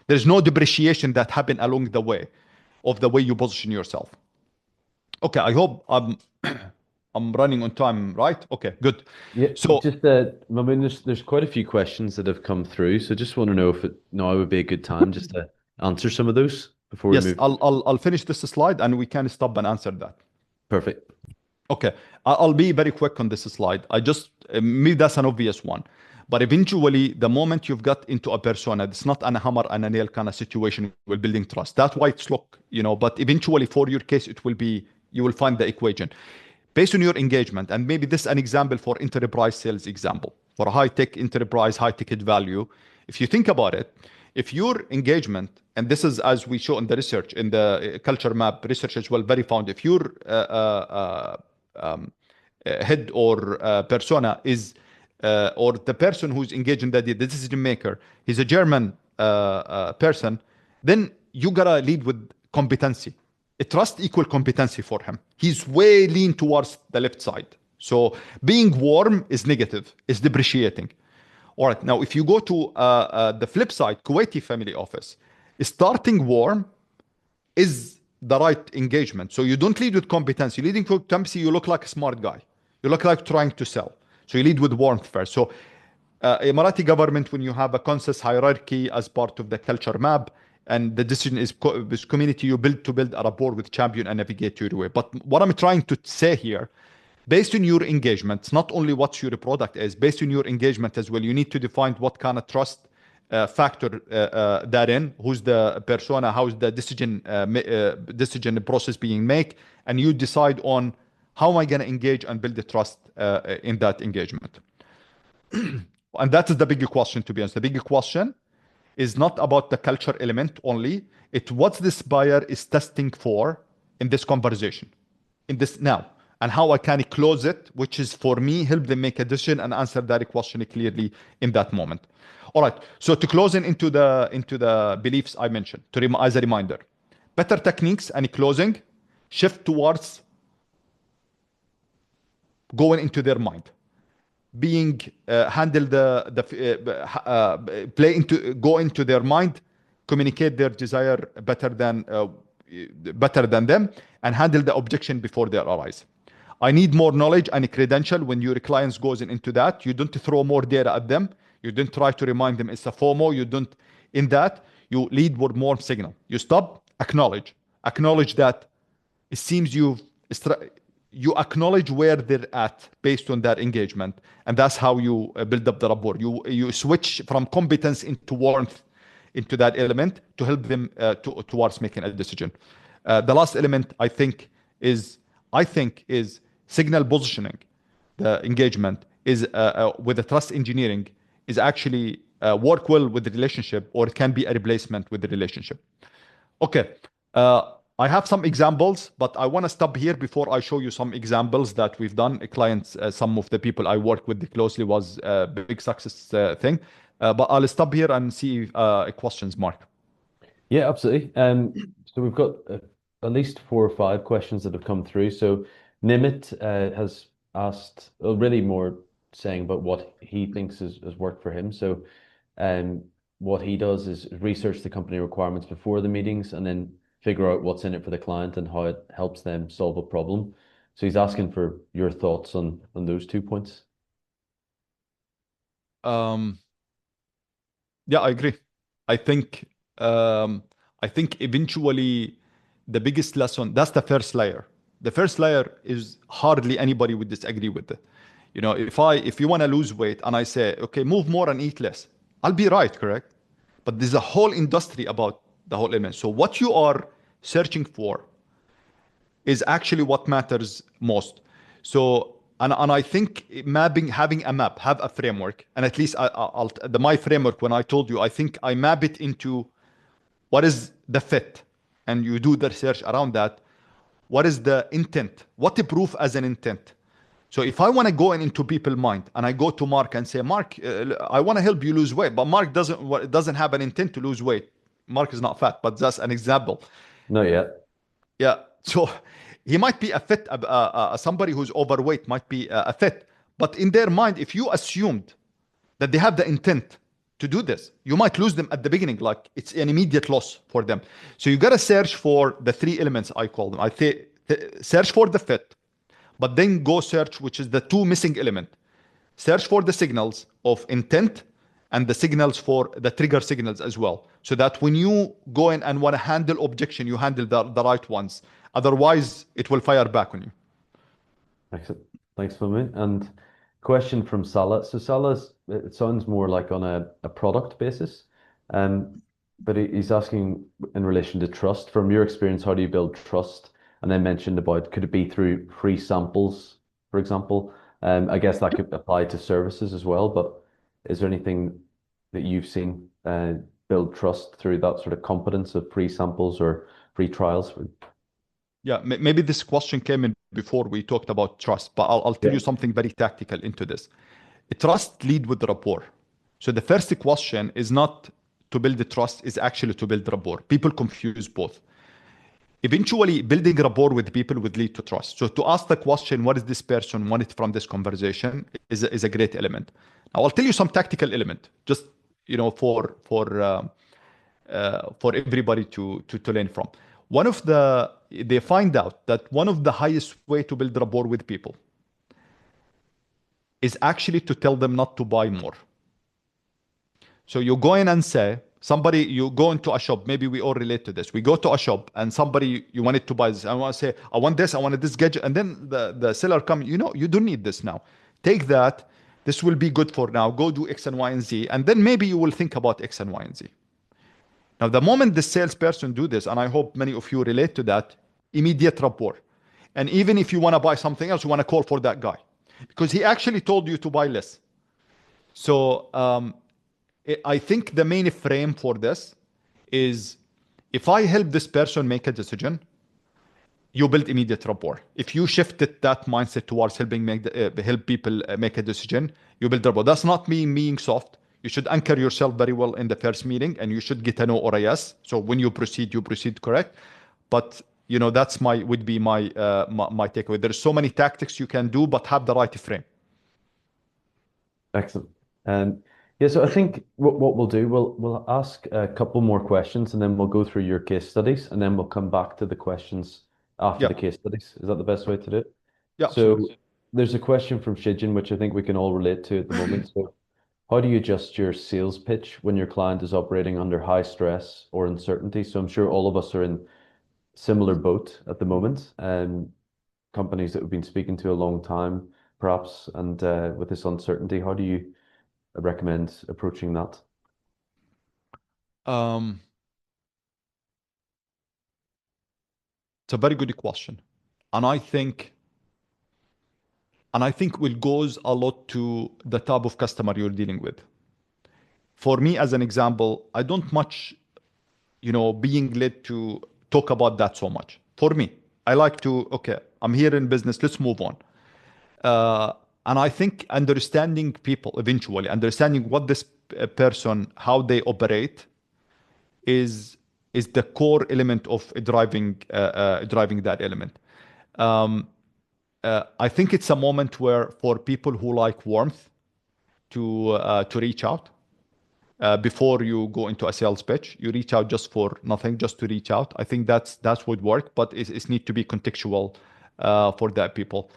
there's no depreciation that happen along the way of the way you position yourself. Okay, I hope I'm running on time, right? Okay, good. Yeah, so just Mamoon, there's quite a few questions that have come through, so just want to know if now would be a good time just to answer some of those before we move. I'll finish this slide and we can stop and answer that. Perfect. Okay, I'll be very quick on this slide. I just maybe that's an obvious one, but eventually the moment you've got into a persona, it's not a hammer and a nail kind of situation with building trust. That's why it's but eventually for your case it will be, you will find the equation. Based on your engagement, and maybe this is an example for enterprise sales example, for a high-tech enterprise, high-ticket value. If you think about it, if your engagement, and this is as we show in the research, in the culture map research as well, very found, if your head or persona is, or the person who's engaged in the decision maker, he's a German person, then you gotta lead with competency. A trust equal competency for him. He's way lean towards the left side. So being warm is negative, is depreciating. All right, now if you go to the flip side, Kuwaiti family office, starting warm is the right engagement. So you don't lead with competency. Leading with competency, you look like a smart guy. You look like trying to sell. So you lead with warmth first. So Emirati government, when you have a consensus hierarchy as part of the culture map, and the decision is this community, you build a rapport with champion and navigate your way. But what I'm trying to say here, based on your engagement, not only what your product is, based on your engagement as well, you need to define what kind of trust factor therein, who's the persona, how's the decision process being made, and you decide on how am I going to engage and build the trust in that engagement. And that is the big question, to be honest. The big question is not about the culture element only. It's what this buyer is testing for in this conversation, in this now, and how I can close it, which is for me, help them make a decision and answer that question clearly in that moment. All right. So to closing into the beliefs I mentioned, as a reminder, better techniques and closing shift towards going into their mind, being handle play into go into their mind, communicate their desire better than them, and handle the objection before they arise. I need more knowledge and credential. When your clients goes into that, you don't throw more data at them. You don't try to remind them it's a FOMO. You don't in that. You lead with more signal. You stop, acknowledge that it seems you acknowledge where they're at based on that engagement, and that's how you build up the rapport. You switch from competence into warmth into that element to help them towards making a decision. The last element is signal positioning. The engagement is with the trust engineering is actually work well with the relationship, or it can be a replacement with the relationship. Okay. I have some examples, but I want to stop here before I show you some examples that we've done. Clients, some of the people I work with closely was a big success thing. But I'll stop here and see questions, Mark. Yeah, absolutely. So we've got at least 4 or 5 questions that have come through. So Nimit has asked, well, really more saying about what he thinks has worked for him. So what he does is research the company requirements before the meetings and then figure out what's in it for the client and how it helps them solve a problem. So he's asking for your thoughts on those 2 points. Yeah, I agree. I think eventually the biggest lesson, that's the first layer. The first layer is hardly anybody would disagree with it. You know, if you want to lose weight and I say, okay, move more and eat less, I'll be right, correct? But there's a whole industry about the whole element. So what you are searching for is actually what matters most. So, and I think having a map, have a framework, and at least my framework, when I told you, I think I map it into what is the fit, and you do the research around that. What is the intent? What the proof as an intent? So if I want to go into people's mind and I go to Mark and say, Mark, I want to help you lose weight, but Mark doesn't have an intent to lose weight. Mark is not fat, but that's an example. Not yet. Yeah. So he might be a fit, somebody who's overweight might be a fit. But in their mind, if you assumed that they have the intent to do this, you might lose them at the beginning. Like it's an immediate loss for them. So you got to search for the 3 elements I call them. I say search for the fit, but then go search, which is the 2 missing element. Search for the signals of intent and the signals for the trigger signals as well. So that when you go in and want to handle objection, you handle the right ones. Otherwise, it will fire back on you. Excellent. Thanks, Fumi. And question from Salah. So Salah's, it sounds more like on a product basis, but he's asking in relation to trust. From your experience, how do you build trust? And then mentioned about, could it be through free samples, for example? I guess that could apply to services as well, but is there anything that you've seen build trust through that sort of competence of free samples or free trials? Yeah, maybe this question came in before we talked about trust, but I'll tell you something very tactical into this. Trust lead with rapport. So the first question is not to build the trust, is actually to build rapport. People confuse both. Eventually, building rapport with people would lead to trust. So to ask the question, what is this person wanted from this conversation, is a great element. Now, I'll tell you some tactical element, just for everybody to learn from. They find out that one of the highest way to build rapport with people is actually to tell them not to buy more. So you go in and say, you go into a shop, maybe we all relate to this. We go to a shop and you wanted to buy this. I want to say, I want this, I wanted this gadget. And then the seller comes, you don't need this now. Take that. This will be good for now. Go do X and Y and Z. And then maybe you will think about X and Y and Z. Now, the moment the salesperson do this, and I hope many of you relate to that, immediate rapport. And even if you want to buy something else, you want to call for that guy because he actually told you to buy less. So I think the main frame for this is if I help this person make a decision, you build immediate rapport. If you shifted that mindset towards help people make a decision, you build rapport. That's not me being soft. You should anchor yourself very well in the first meeting, and you should get a no or a yes. So when you proceed correct. But that's would be my takeaway. There's so many tactics you can do, but have the right frame. Excellent. Yeah, so I think what we'll do, we'll ask a couple more questions and then we'll go through your case studies and then we'll come back to the questions after Yeah, the case studies. Is that the best way to do it? yeah, So absolutely. there's a question from Shijin, which I think we can all relate to at the moment. So how do you adjust your sales pitch when your client is operating under high stress or uncertainty? So I'm sure all of us are in similar boat at the moment, and companies that we've been speaking to a long time, perhaps, and with this uncertainty, how do you recommend approaching that? Um, it's a very good question, and I think it goes a lot to the type of customer you're dealing with. For me, as an example, I don't much, being led to talk about that so much. For me, I like to, okay, I'm here in business, let's move on. And I think understanding people eventually, understanding what this person, how they operate, is the core element of driving that element. Um, I think it's a moment where for people who like warmth to reach out before you go into a sales pitch. You reach out just for nothing, just to reach out. I think that's would work, but it's need to be contextual for that people.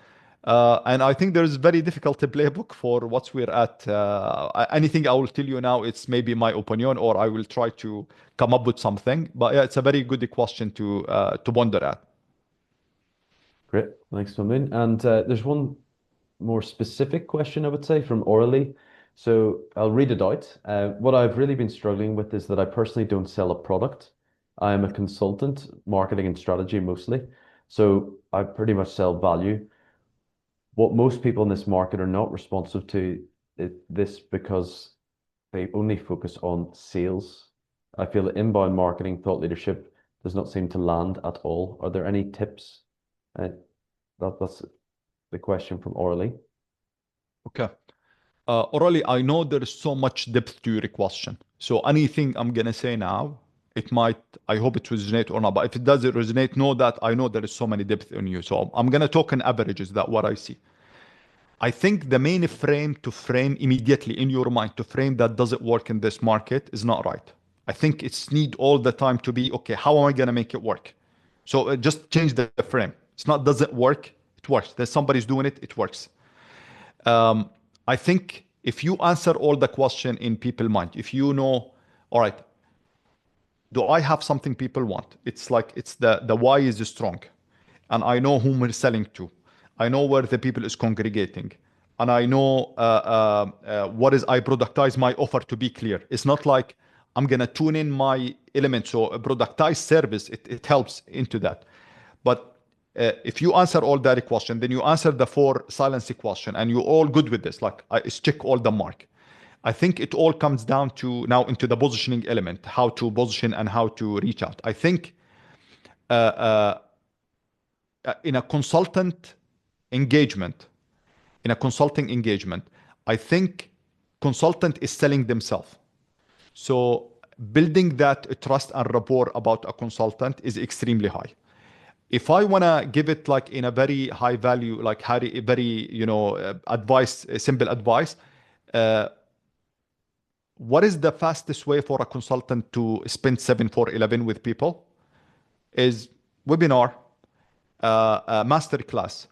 And I think there's very difficult playbook for what we're at. Anything I will tell you now, it's maybe my opinion, or I will try to come up with something. But yeah, it's a very good question to wonder at. Great, thanks, Mamoon. And there's one more specific question, I would say, from Orally. So I'll read it out. What I've really been struggling with is that I personally don't sell a product. I am a consultant, marketing and strategy mostly. So I pretty much sell value. What most people in this market are not responsive to this because they only focus on sales. I feel that inbound marketing thought leadership does not seem to land at all. Are there any tips? Uh, that's the question from Orly. Okay. Orally, I know there is so much depth to your question. So anything I'm gonna say now, it might, I hope it resonate or not. But if it doesn't resonate, know that I know there is so many depth in you. So I'm gonna talk in averages, that what I see. I think the main frame to frame immediately in your mind to frame that doesn't work in this market is not right. I think it's need all the time to be, okay, how am I gonna make it work? So just change the frame. It's not doesn't work, it works. There's somebody's doing it, it works. I think if you answer all the question in people mind, if you know, all right, do I have something people want? It's like it's the why is strong, and I know whom we're selling to. I know where the people is congregating, and I know what is I productize my offer to be clear. It's not like I'm gonna tune in my element. So a productized service it helps into that, but if you answer all that question, then you answer the four silence question, and you're all good with this. Like I check all the mark. I think it all comes down to now into the positioning element, how to position and how to reach out. I think uh, uh, in a consultant engagement, in a consulting engagement, I think consultant is selling themselves. So building that trust and rapport about a consultant is extremely high. If I want to give it like in a very high value, like very, advice, simple advice, uh, what is the fastest way for a consultant to spend 7 4 11 with people is webinar, a master class,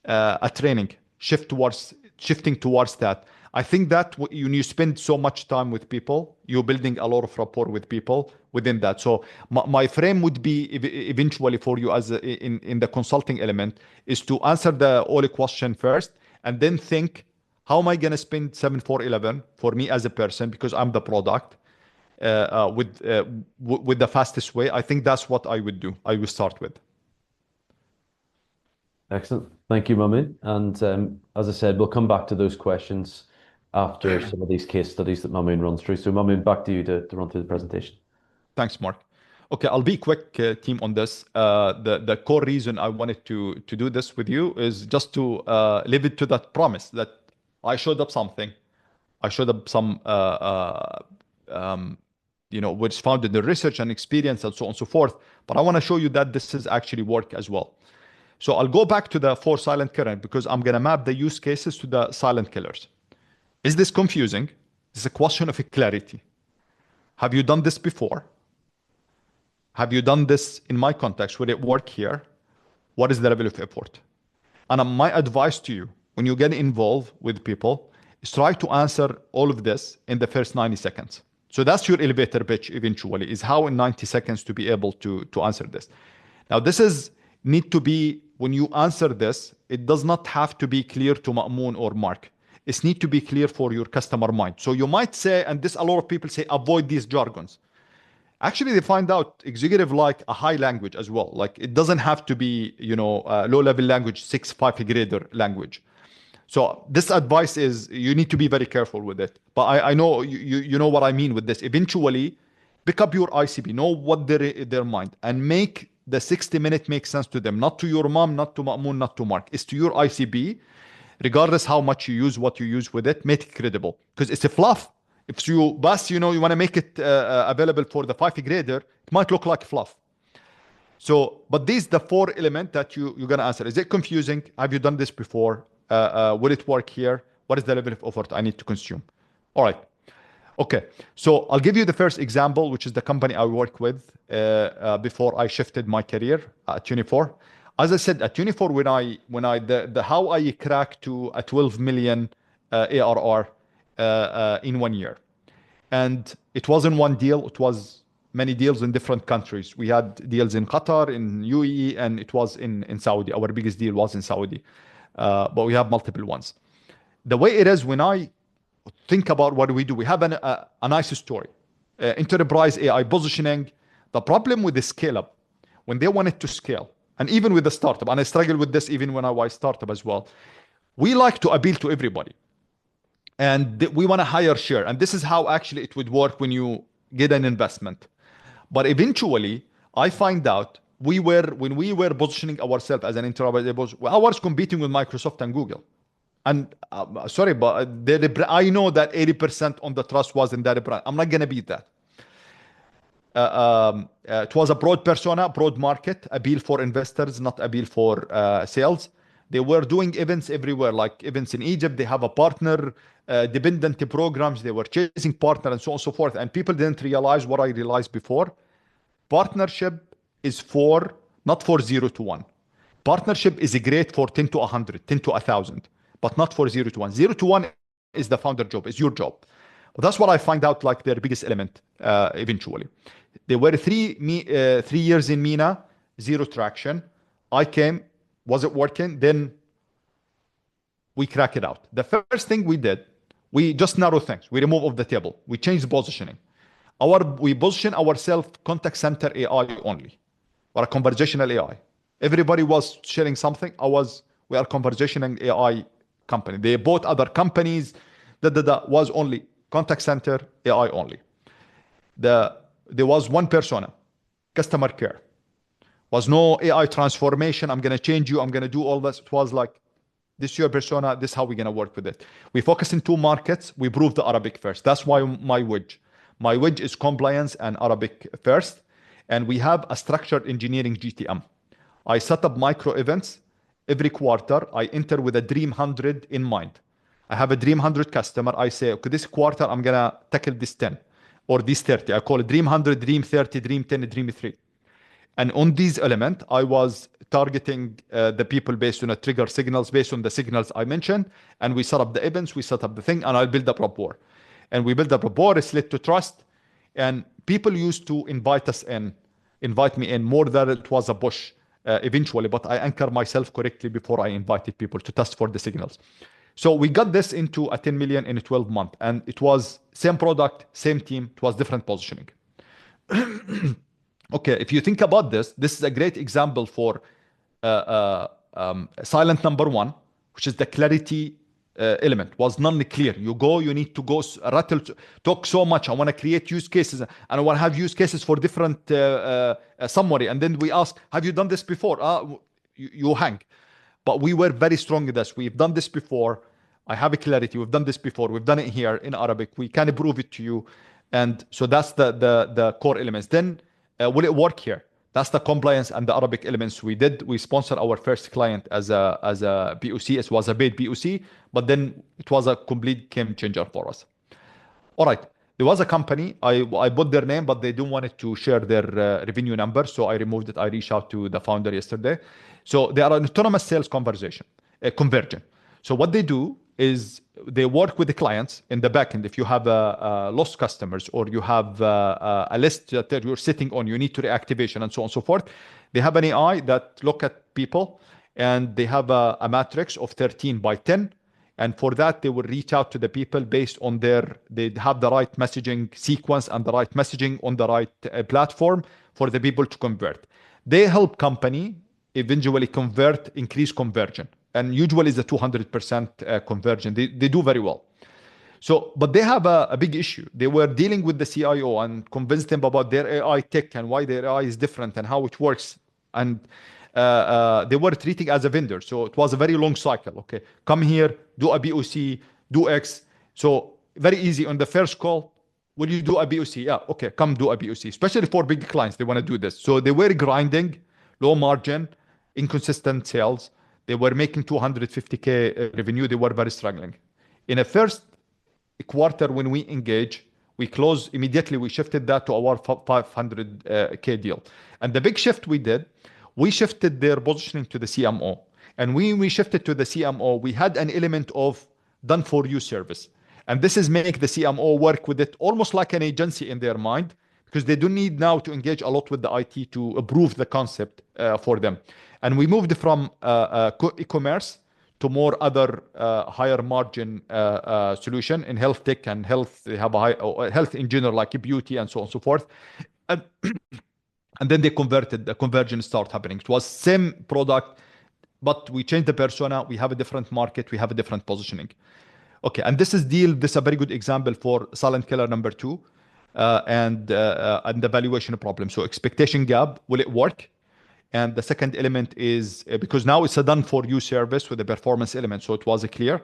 a training, shifting towards that. I think that when you spend so much time with people, you're building a lot of rapport with people within that. So my frame would be eventually for you as in the consulting element is to answer the only question first and then think, how am I going to spend 7 4 11 for me as a person because I'm the product with the fastest way. I think that's what I would do. I would start with. Excellent. Thank you, Mamoon. And as I said, we'll come back to those questions after some of these case studies that Mamoon runs through. So Mamoon, back to you to run through the presentation. Thanks, Mark. Okay, I'll be quick, team, on this. The core reason I wanted to do this with you is just to live it to that promise that I showed up something. I showed up some, which is founded in research and experience and so on and so forth. But I want to show you that this is actually work as well. So I'll go back to the 4 silent killers because I'm going to map the use cases to the silent killers. Is this confusing? It's a question of clarity. Have you done this before? Have you done this in my context? Would it work here? What is the level of effort? And my advice to you, when you get involved with people, is try to answer all of this in the first 90 seconds. So that's your elevator pitch eventually, is how in 90 seconds to be able to answer this. Now, this need to be, when you answer this, it does not have to be clear to Ma'moon or Mark. It needs to be clear for your customer mind. So you might say, and this a lot of people say, avoid these jargons. Actually, they find out executive like a high language as well. Like it doesn't have to be, low-level language, 6-5 grader language. So this advice is you need to be very careful with it. But I know you know what I mean with this. Eventually, pick up your ICP, know what their mind, and make the 60-minute make sense to them. Not to your mom, not to Ma'moon, not to Mark. It's to your ICP, regardless how much you use, what you use with it, make it credible. Because it's a fluff. If you bus, you want to make it available for the 5 grader, it might look like fluff. So, but these the 4 elements that you're going to answer. Is it confusing? Have you done this before? Will it work here? What is the level of effort I need to consume? All right. Okay. So I'll give you the first example, which is the company I work with before I shifted my career at 24. As I said, at 24, how I cracked to a 12 million ARR in 1 year. And it wasn't one deal. It was many deals in different countries. We had deals in Qatar, in UAE, and it was in Saudi. Our biggest deal was in Saudi. But we have multiple ones. The way it is, when I think about what we do, we have a nice story. Enterprise AI positioning. The problem with the scale up, when they wanted to scale, and even with the startup, and I struggle with this even when I was startup as well, we like to appeal to everybody. And we want a higher share. And this is how actually it would work when you get an investment. But eventually, I find out when we were positioning ourselves as an enterprise, I was competing with Microsoft and Google. And sorry, but I know that 80% on the trust was in that brand. I'm not going to beat that. It was a broad persona, broad market, appeal for investors, not appeal for sales. They were doing events everywhere, like events in Egypt. They have a partner dependent programs. They were chasing partner and so on and so forth. And people didn't realize what I realized before. Partnership is not for 0 to 1. Partnership is great for 10 to 100, 10 to 1,000, but not for 0 to 1. 0 to 1 is the founder job, is your job. But that's what I find out like their biggest element eventually. They were 3 years in MENA, 0 traction. I came, was it working? Then we crack it out. The first thing we did, we just narrow things. We remove off the table. We change the positioning. We position ourselves contact center AI only, or a conversational AI. Everybody was sharing something. We are conversational AI company. They bought other companies. Was only contact center AI only. There was one persona, customer care. Was no AI transformation. I'm going to change you. I'm going to do all this. It was like, this is your persona. This is how we're going to work with it. We focus in 2 markets. We prove the Arabic first. That's why my wedge. My wedge is compliance and Arabic first. And we have a structured engineering GTM. I set up micro events every quarter. I enter with a dream 100 in mind. I have a dream 100 customer. I say, okay, this quarter, I'm going to tackle this 10 or this 30. I call it dream 100, dream 30, dream 10, dream 3. And on these elements, I was targeting the people based on a trigger signals, based on the signals I mentioned. And we set up the events, we set up the thing, and I build up rapport. And we build up rapport, it's led to trust. And people used to invite me in more than it was a push eventually. But I anchor myself correctly before I invited people to test for the signals. So we got this into a 10 million in a 12 month. And it was same product, same team. It was different positioning. Okay, if you think about this is a great example for silent number 1, which is the clarity element was non-clear. You need to go talk so much. I want to create use cases, and I want to have use cases for different summary. And then we ask, have you done this before? You hang. But we were very strong in this. We've done this before. I have a clarity. We've done this before. We've done it here in Arabic. We can prove it to you. And so that's the core elements. Then will it work here? That's the compliance and the Arabic elements we did. We sponsored our first client as a POC. It was a paid POC, but then it was a complete game changer for us. All right. There was a company, I put their name, but they don't want it to share their revenue number. So I removed it. I reached out to the founder yesterday. So they are an autonomous sales conversion. So what they do is they work with the clients in the backend. If you have lost customers or you have a list that you're sitting on, you need to reactivation and so on and so forth. They have an AI that look at people and they have a matrix of 13 by 10. And for that, they will reach out to the people based on they have the right messaging sequence and the right messaging on the right platform for the people to convert. They help company eventually increase conversion. And usually it's a 200% conversion. They do very well. So, but they have a big issue. They were dealing with the CIO and convinced them about their AI tech and why their AI is different and how it works. And they were treating as a vendor. So it was a very long cycle. Okay, come here, do a POC, do X. So very easy on the first call. Will you do a POC? Yeah, okay, come do a POC. Especially for big clients, they want to do this. So they were grinding, low margin, inconsistent sales. They were making 250K revenue. They were very struggling. In a first quarter, when we engage, we close immediately. We shifted that to our 500K deal. And the big shift we did, we shifted their positioning to the CMO. And when we shifted to the CMO, we had an element of done for you service. And this is make the CMO work with it almost like an agency in their mind, because they don't need now to engage a lot with the IT to approve the concept for them. And we moved from e-commerce to more other higher margin solution in health tech and health. They have a high health in general, like beauty and so on and so forth. And then they converted. The conversion started happening. It was same product, but we changed the persona. We have a different market. We have a different positioning. Okay, and this is a very good example for silent killer number 2, and the valuation problem. So expectation gap, will it work? And the second element is because now it's a done for you service with a performance element. So it was clear,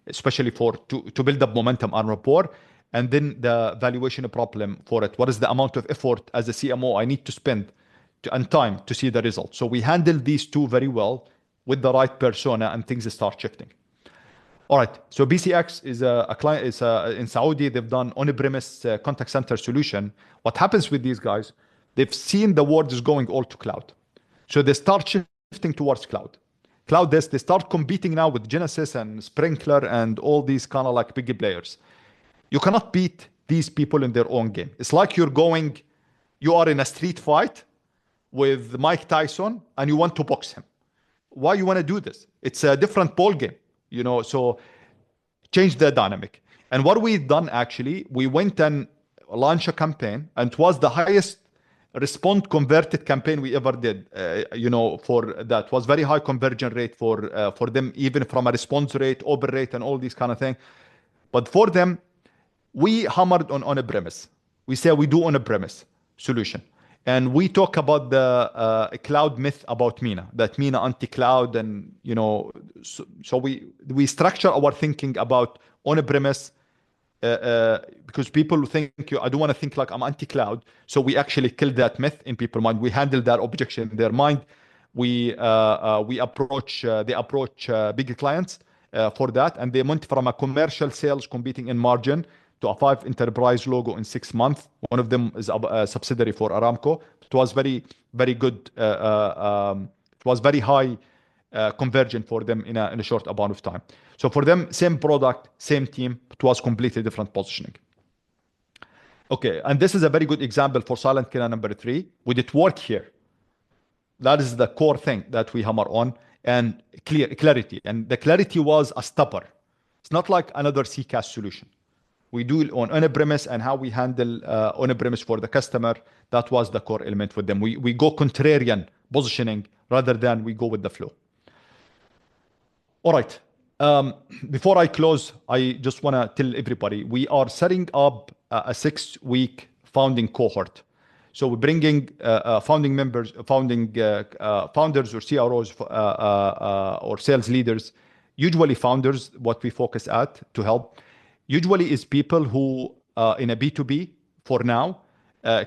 especially to build up momentum and rapport. And then the valuation problem for it. What is the amount of effort as a CMO I need to spend and time to see the result? So we handled these two very well with the right persona, and things start shifting. All right. So BCX is a client in Saudi. They've done on-premise contact center solution. What happens with these guys? They've seen the world is going all to cloud. So they start shifting towards cloud. They start competing now with Genesys and Sprinkler and all these kind of like big players. You cannot beat these people in their own game. It's like you are in a street fight with Mike Tyson and you want to box him. Why you want to do this? It's a different ball game, so change the dynamic. And what we've done actually, we went and launched a campaign, and it was the highest respond converted campaign we ever did. For that was very high conversion rate for them, even from a response rate, open rate, and all these kind of things. But for them, we hammered on a premise. We say we do on a premise solution. And we talk about the cloud myth about MENA, that MENA anti-cloud. And, so we structure our thinking about on a premise because people think, I don't want to think like I'm anti-cloud. So we actually killed that myth in people's mind. We handle that objection in their mind. They approach bigger clients for that. And they went from a commercial sales competing in margin to a 5 enterprise logo in 6 months. One of them is a subsidiary for Aramco. It was very, very good. It was very high conversion for them in a short amount of time. So for them, same product, same team, it was completely different positioning. Okay, and this is a very good example for silent killer number 3. Would it work here? That is the core thing that we hammer on, and clarity. And the clarity was a stopper. It's not like another CCaaS solution. We do it on on-premise, and how we handle on-premise for the customer. That was the core element with them. We go contrarian positioning rather than we go with the flow. All right. Before I close, I just want to tell everybody we are setting up a 6-week founding cohort. So we're bringing founding members, founders or CROs or sales leaders, usually founders, what we focus at to help. Usually is people who in a B2B for now,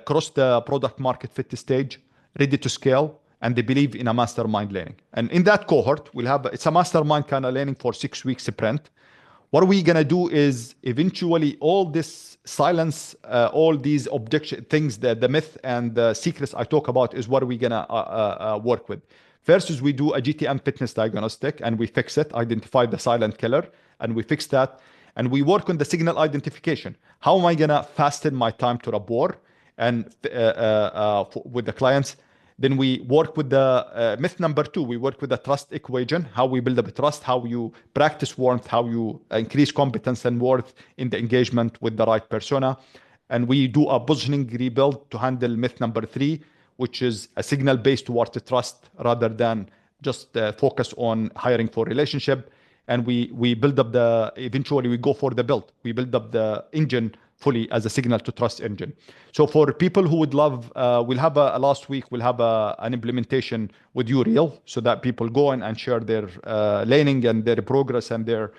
cross the product market fit stage, ready to scale, and they believe in a mastermind learning. And in that cohort, it's a mastermind kind of learning for 6 weeks sprint. What we're going to do is eventually all this silence, all these objection things, the myth and the secrets I talk about is what we're going to work with. First is we do a GTM fitness diagnostic and we fix it, identify the silent killer, and we fix that. And we work on the signal identification. How am I going to fasten my time to rapport and with the clients? Then we work with the myth number 2. We work with the trust equation, how we build up trust, how you practice warmth, how you increase competence and worth in the engagement with the right persona. And we do a positioning rebuild to handle myth number 3, which is a signal based towards the trust rather than just focus on hiring for relationship. And we build up eventually we go for the build. We build up the engine fully as a signal to trust engine. So for people who would love, we'll have last week, we'll have an implementation with UReal so that people go in and share their learning and their progress and their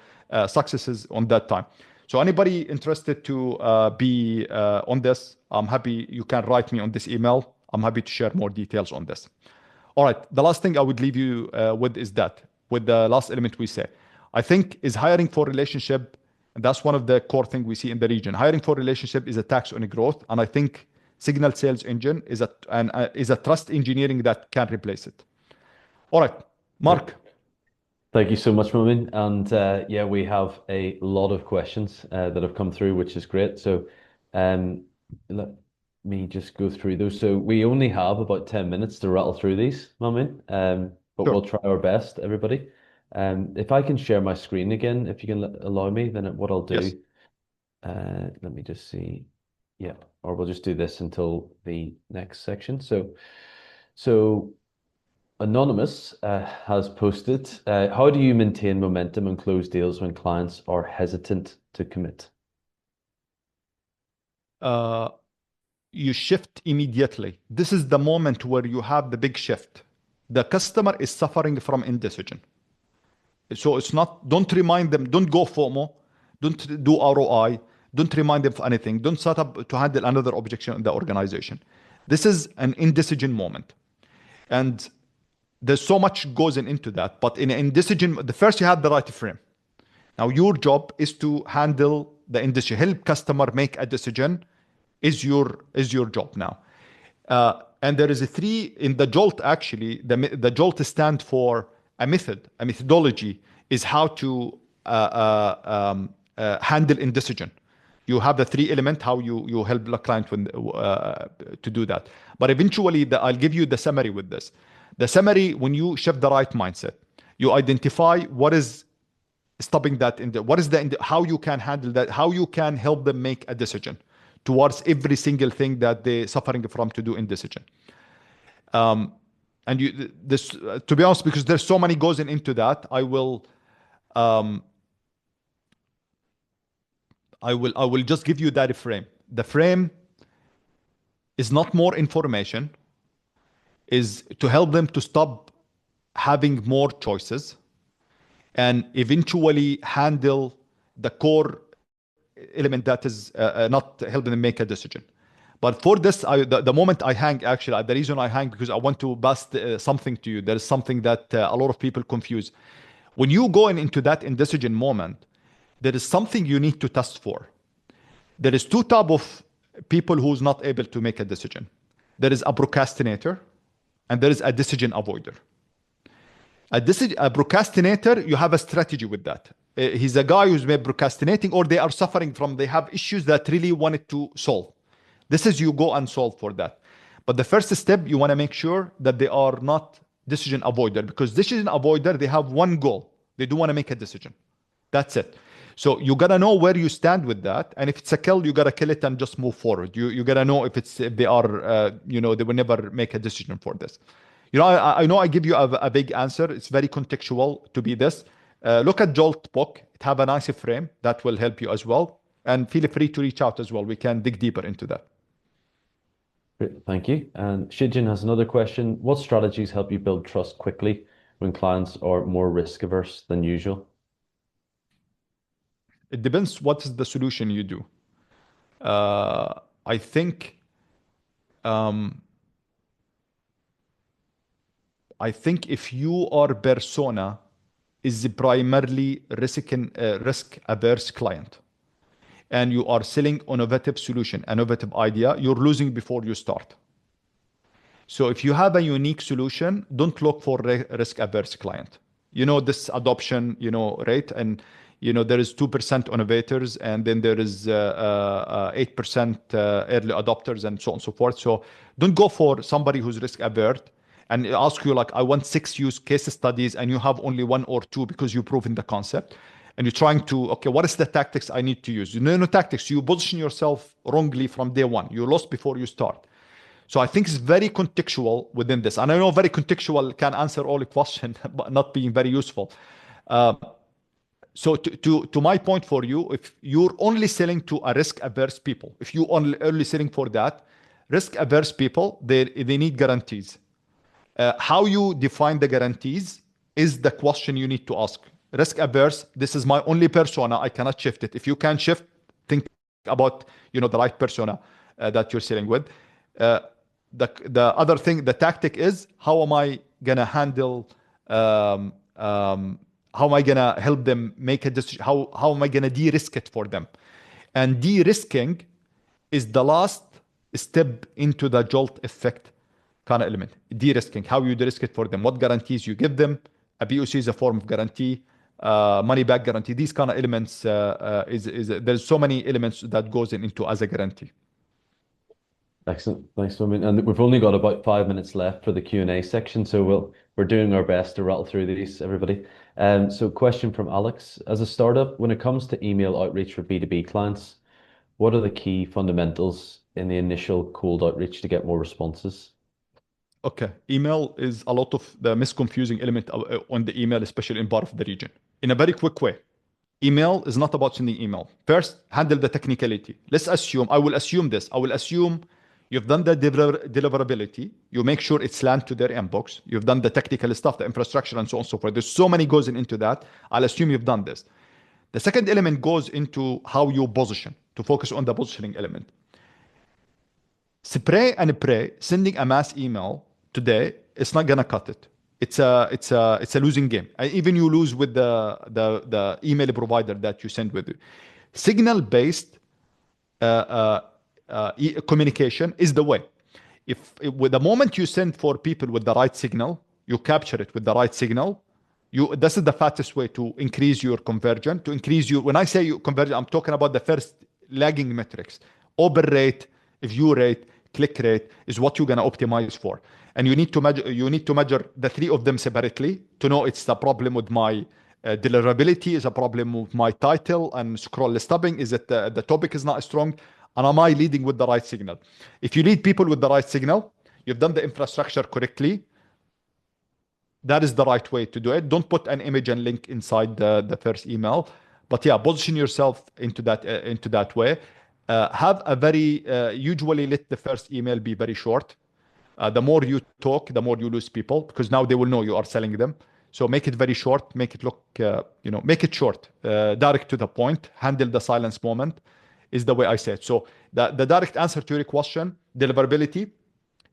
successes on that time. So anybody interested to be on this, I'm happy you can write me on this email. I'm happy to share more details on this. All right, the last thing I would leave you with is that, with the last element we say, I think is hiring for relationship. And that's one of the core things we see in the region. Hiring for relationship is a tax on growth. And I think signal sales engine is a trust engineering that can replace it. All right, Mark. Thank you so much, Momin. And yeah, we have a lot of questions that have come through, which is great. So let me just go through those. So we only have about 10 minutes to rattle through these, Momin, but Sure. we'll try our best, everybody. If I can share my screen again, if you can allow me, then what I'll do, Yes. let me just see. Yeah, or we'll just do this until the next section. So Anonymous has posted, how do you maintain momentum and close deals when clients are hesitant to commit? You shift immediately. This is the moment where you have the big shift. The customer is suffering from indecision. So it's not, don't remind them, don't go FOMO, don't do ROI, don't remind them of anything, don't set up to handle another objection in the organization. This is an indecision moment. And there's so much goes into that, but in indecision, the first you have the right frame. Now your job is to handle the indecision, help customer make a decision is your job now. And there is a 3 in the JOLT actually, the JOLT stand for a methodology is how to handle indecision. You have the 3 element, how you help the client to do that. But eventually, I'll give you the summary with this. The summary, when you shift the right mindset, you identify what is stopping that, how you can handle that, how you can help them make a decision towards every single thing that they're suffering from to do indecision. And to be honest, because there's so many goes into that, I will just give you that frame. The frame is not more information, is to help them to stop having more choices and eventually handle the core element that is not helping them make a decision. But for this, the moment I hang, actually, the reason I hang, because I want to bust something to you. There is something that a lot of people confuse. When you go into that indecision moment, there is something you need to test for. There is 2 types of people who's not able to make a decision. There is a procrastinator, and there is a decision avoider. A procrastinator, you have a strategy with that. He's a guy who's maybe procrastinating, or they are suffering from, they have issues that really wanted to solve. This is you go and solve for that. But the first step, you want to make sure that they are not decision avoider, because decision avoider, they have one goal. They do want to make a decision. That's it. So you got to know where you stand with that. And if it's a kill, you got to kill it and just move forward. You got to know if they are, they will never make a decision for this. I know I give you a big answer. It's very contextual to be this. Look at Jolt book. It have a nice frame that will help you as well. And feel free to reach out as well. We can dig deeper into that. Great, thank you. And Shijin has another question. What strategies help you build trust quickly when clients are more risk averse than usual? It depends what is the solution you do. Uh, I think um, I think if your persona is primarily risk averse client and you are selling innovative solution, innovative idea, you're losing before you start. So if you have a unique solution, don't look for risk averse client. You know this adoption, rate, and there is 2% innovators, and then there is 8% early adopters, and so on and so forth. So don't go for somebody who's risk averse and ask you like, I want 6 use case studies, and you have only 1 or 2 because you've proven the concept. And you're trying to, okay, what is the tactics I need to use? No tactics. You position yourself wrongly from day one. You lost before you start. So I think it's very contextual within this. And I know very contextual can answer all the question, but not being very useful. Uh, so to my point for you, if you're only selling to a risk averse people, if you only selling for that, risk averse people, they need guarantees. How you define the guarantees is the question you need to ask. Risk averse, this is my only persona, I cannot shift it. If you can shift, think about the right persona that you're selling with. The other thing, the tactic is how am I gonna handle how am I gonna help them make a decision? How am I gonna de-risk it for them? And de-risking is the last step into the jolt effect kind of element. De-risking, how you de-risk it for them, what guarantees you give them. A POC is a form of guarantee, money back guarantee. These kind of elements there's so many elements that goes into as a guarantee. Excellent. Thanks, Swami. And we've only got about 5 minutes left for the Q&A section, so we're doing our best to rattle through these, everybody. So question from Alex. As a startup, when it comes to email outreach for B2B clients, what are the key fundamentals in the initial cold outreach to get more responses? Okay, email is a lot of the misconfusing element on the email, especially in part of the region. In a very quick way, email is not about sending email. First, handle the technicality. I will assume this. I will assume you've done the deliverability. You make sure it's land to their inbox. You've done the technical stuff, the infrastructure, and so on and so forth. There's so many goes into that. I'll assume you've done this. The second element goes into how you position, to focus on the positioning element. Spray and pray, sending a mass email today, it's not gonna cut it. It's a losing game. Even you lose with the email provider that you send with you. Signal based communication is the way. With the moment you send for people with the right signal, you capture it with the right signal. This is the fastest way to increase your conversion. When I say you conversion, I'm talking about the first lagging metrics. Open rate, view rate, click rate is what you're gonna optimize for. And you need to measure the 3 of them separately to know it's the problem with my deliverability, is a problem with my title and scroll stubbing, is it the topic is not strong, and am I leading with the right signal? If you lead people with the right signal, you've done the infrastructure correctly, that is the right way to do it. Don't put an image and link inside the first email, but yeah, position yourself into that way. Have a very usually let the first email be very short. The more you talk, the more you lose people, because now they will know you are selling them. So make it very short, make it look, make it short, direct to the point, handle the silence moment is the way I say it. So the direct answer to your question, deliverability,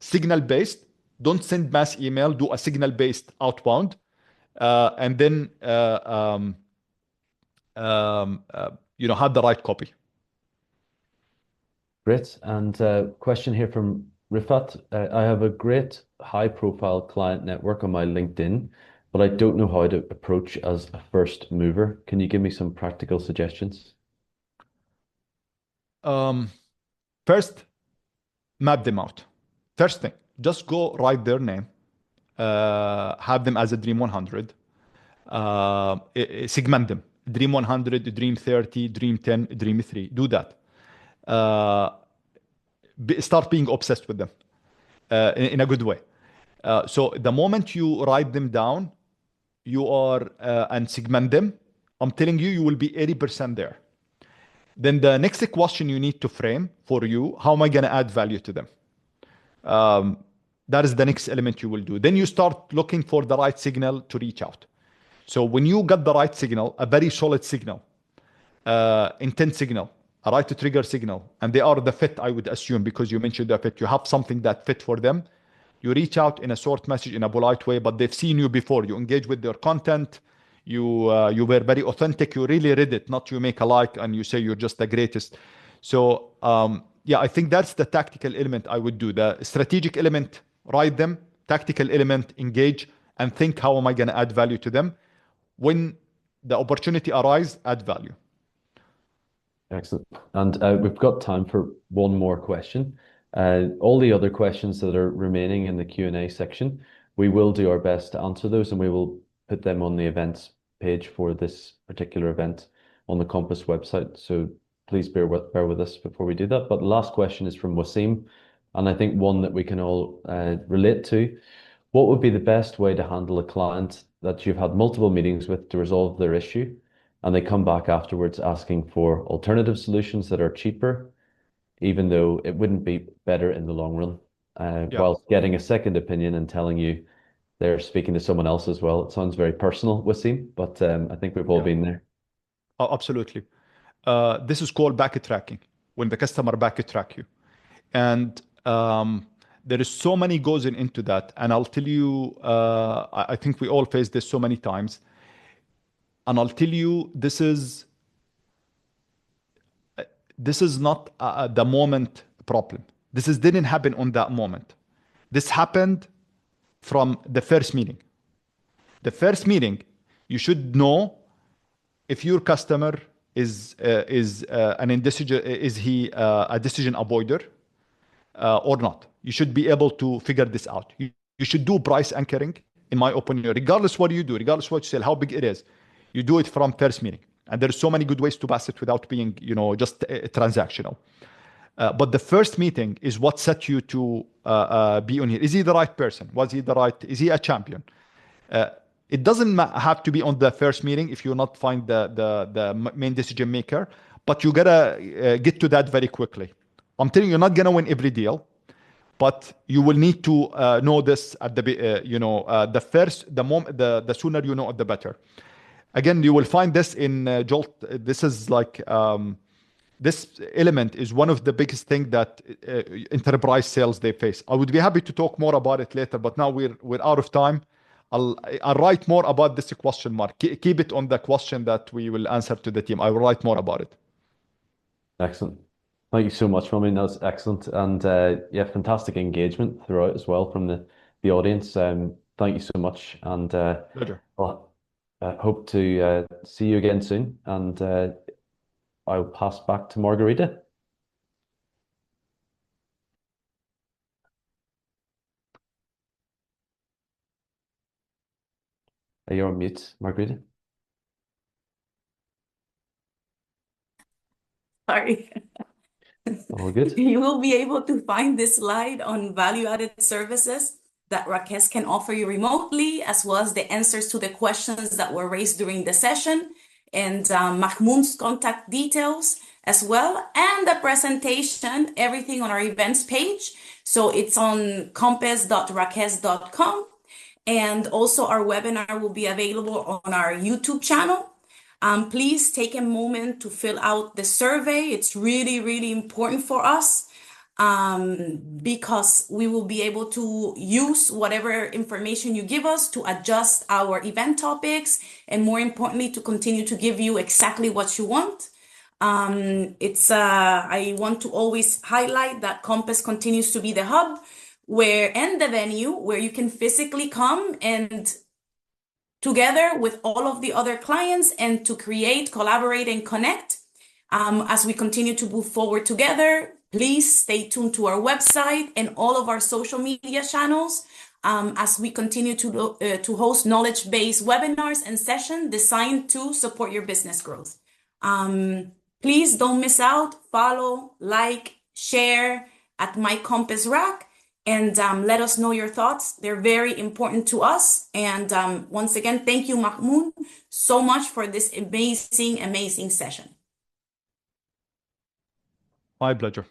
signal based, don't send mass email, do a signal based outbound, and then, have the right copy. Great. And question here from Rifat. I have a great high profile client network on my LinkedIn, but I don't know how to approach as a first mover. Can you give me some practical suggestions? First, map them out. First thing, just go write their name, have them as a Dream 100, segment them. Dream 100, Dream 30, Dream 10, Dream 3. Do that. Start being obsessed with them in a good way. So the moment you write them down, and segment them, I'm telling you, you will be 80% there. Then the next question you need to frame for you, how am I going to add value to them? That is the next element you will do. Then you start looking for the right signal to reach out. So when you get the right signal, a very solid signal, intent signal, a right to trigger signal, and they are the fit, I would assume, because you mentioned the fit, you have something that fit for them. You reach out in a short message in a polite way, but they've seen you before. You engage with their content. You were very authentic. You really read it, not you make a like and you say you're just the greatest. So yeah, I think that's the tactical element I would do. The strategic element, write them. Tactical element, engage and think, how am I going to add value to them? When the opportunity arises, add value. Excellent. And we've got time for one more question. All the other questions that are remaining in the Q&A section, we will do our best to answer those, and we will put them on the events page for this particular event on the Compass website. So please bear with us before we do that. But the last question is from Wasim, and I think one that we can all relate to. What would be the best way to handle a client that you've had multiple meetings with to resolve their issue, and they come back afterwards asking for alternative solutions that are cheaper, even though it wouldn't be better in the long run, while getting a second opinion and telling you they're speaking to someone else as well? It sounds very personal, Wasim, but I think we've all been there. Oh, absolutely. This is called backtracking, when the customer backtrack you. And there is so many goes into that. And I'll tell you, I think we all face this so many times. And I'll tell you, this is not the moment problem. Didn't happen on that moment. This happened from the first meeting. The first meeting, you should know if your customer is an indecision, is he a decision avoider or not. You should be able to figure this out. You should do price anchoring, in my opinion, regardless what you do, regardless what you sell, how big it is. You do it from first meeting. And there's so many good ways to pass it without being, just transactional. But the first meeting is what set you to be on here. Is he the right person? Is he a champion? It doesn't have to be on the first meeting if you not find the main decision maker, but you gotta get to that very quickly. I'm telling you, you're not gonna win every deal, but you will need to know this at the the sooner you know it, the better. Again, you will find this in Jolt. This is like this element is one of the biggest things that enterprise sales they face. I would be happy to talk more about it later, but now we're out of time. I'll write more about this question mark. Keep it on the question that we will answer to the team. I will write more about it. Excellent. Thank you so much, Ramin. That's excellent. And yeah, fantastic engagement throughout as well from the audience. Thank you so much. And Pleasure. Well, I hope to see you again soon. And I'll pass back to Margarita. You're on mute, Margarita. Sorry. All good. You will be able to find this slide on value-added services that RAKEZ can offer you remotely, as well as the answers to the questions that were raised during the session, and Mahmoud's contact details as well, and the presentation, everything on our events page. So it's on compass.rakez.com. And also our webinar will be available on our YouTube channel. Please take a moment to fill out the survey. It's really, really important for us because we will be able to use whatever information you give us to adjust our event topics, and more importantly, to continue to give you exactly what you want. I want to always highlight that Compass continues to be the hub and the venue where you can physically come and together with all of the other clients and to create, collaborate, and connect. As we continue to move forward together, please stay tuned to our website and all of our social media channels as we continue to host knowledge-based webinars and sessions designed to support your business growth. Please don't miss out. Follow, like, share at My Compass Rack. and let us know your thoughts. They're very important to us. And once again, thank you, Mahmoud, so much for this amazing, amazing session. My pleasure.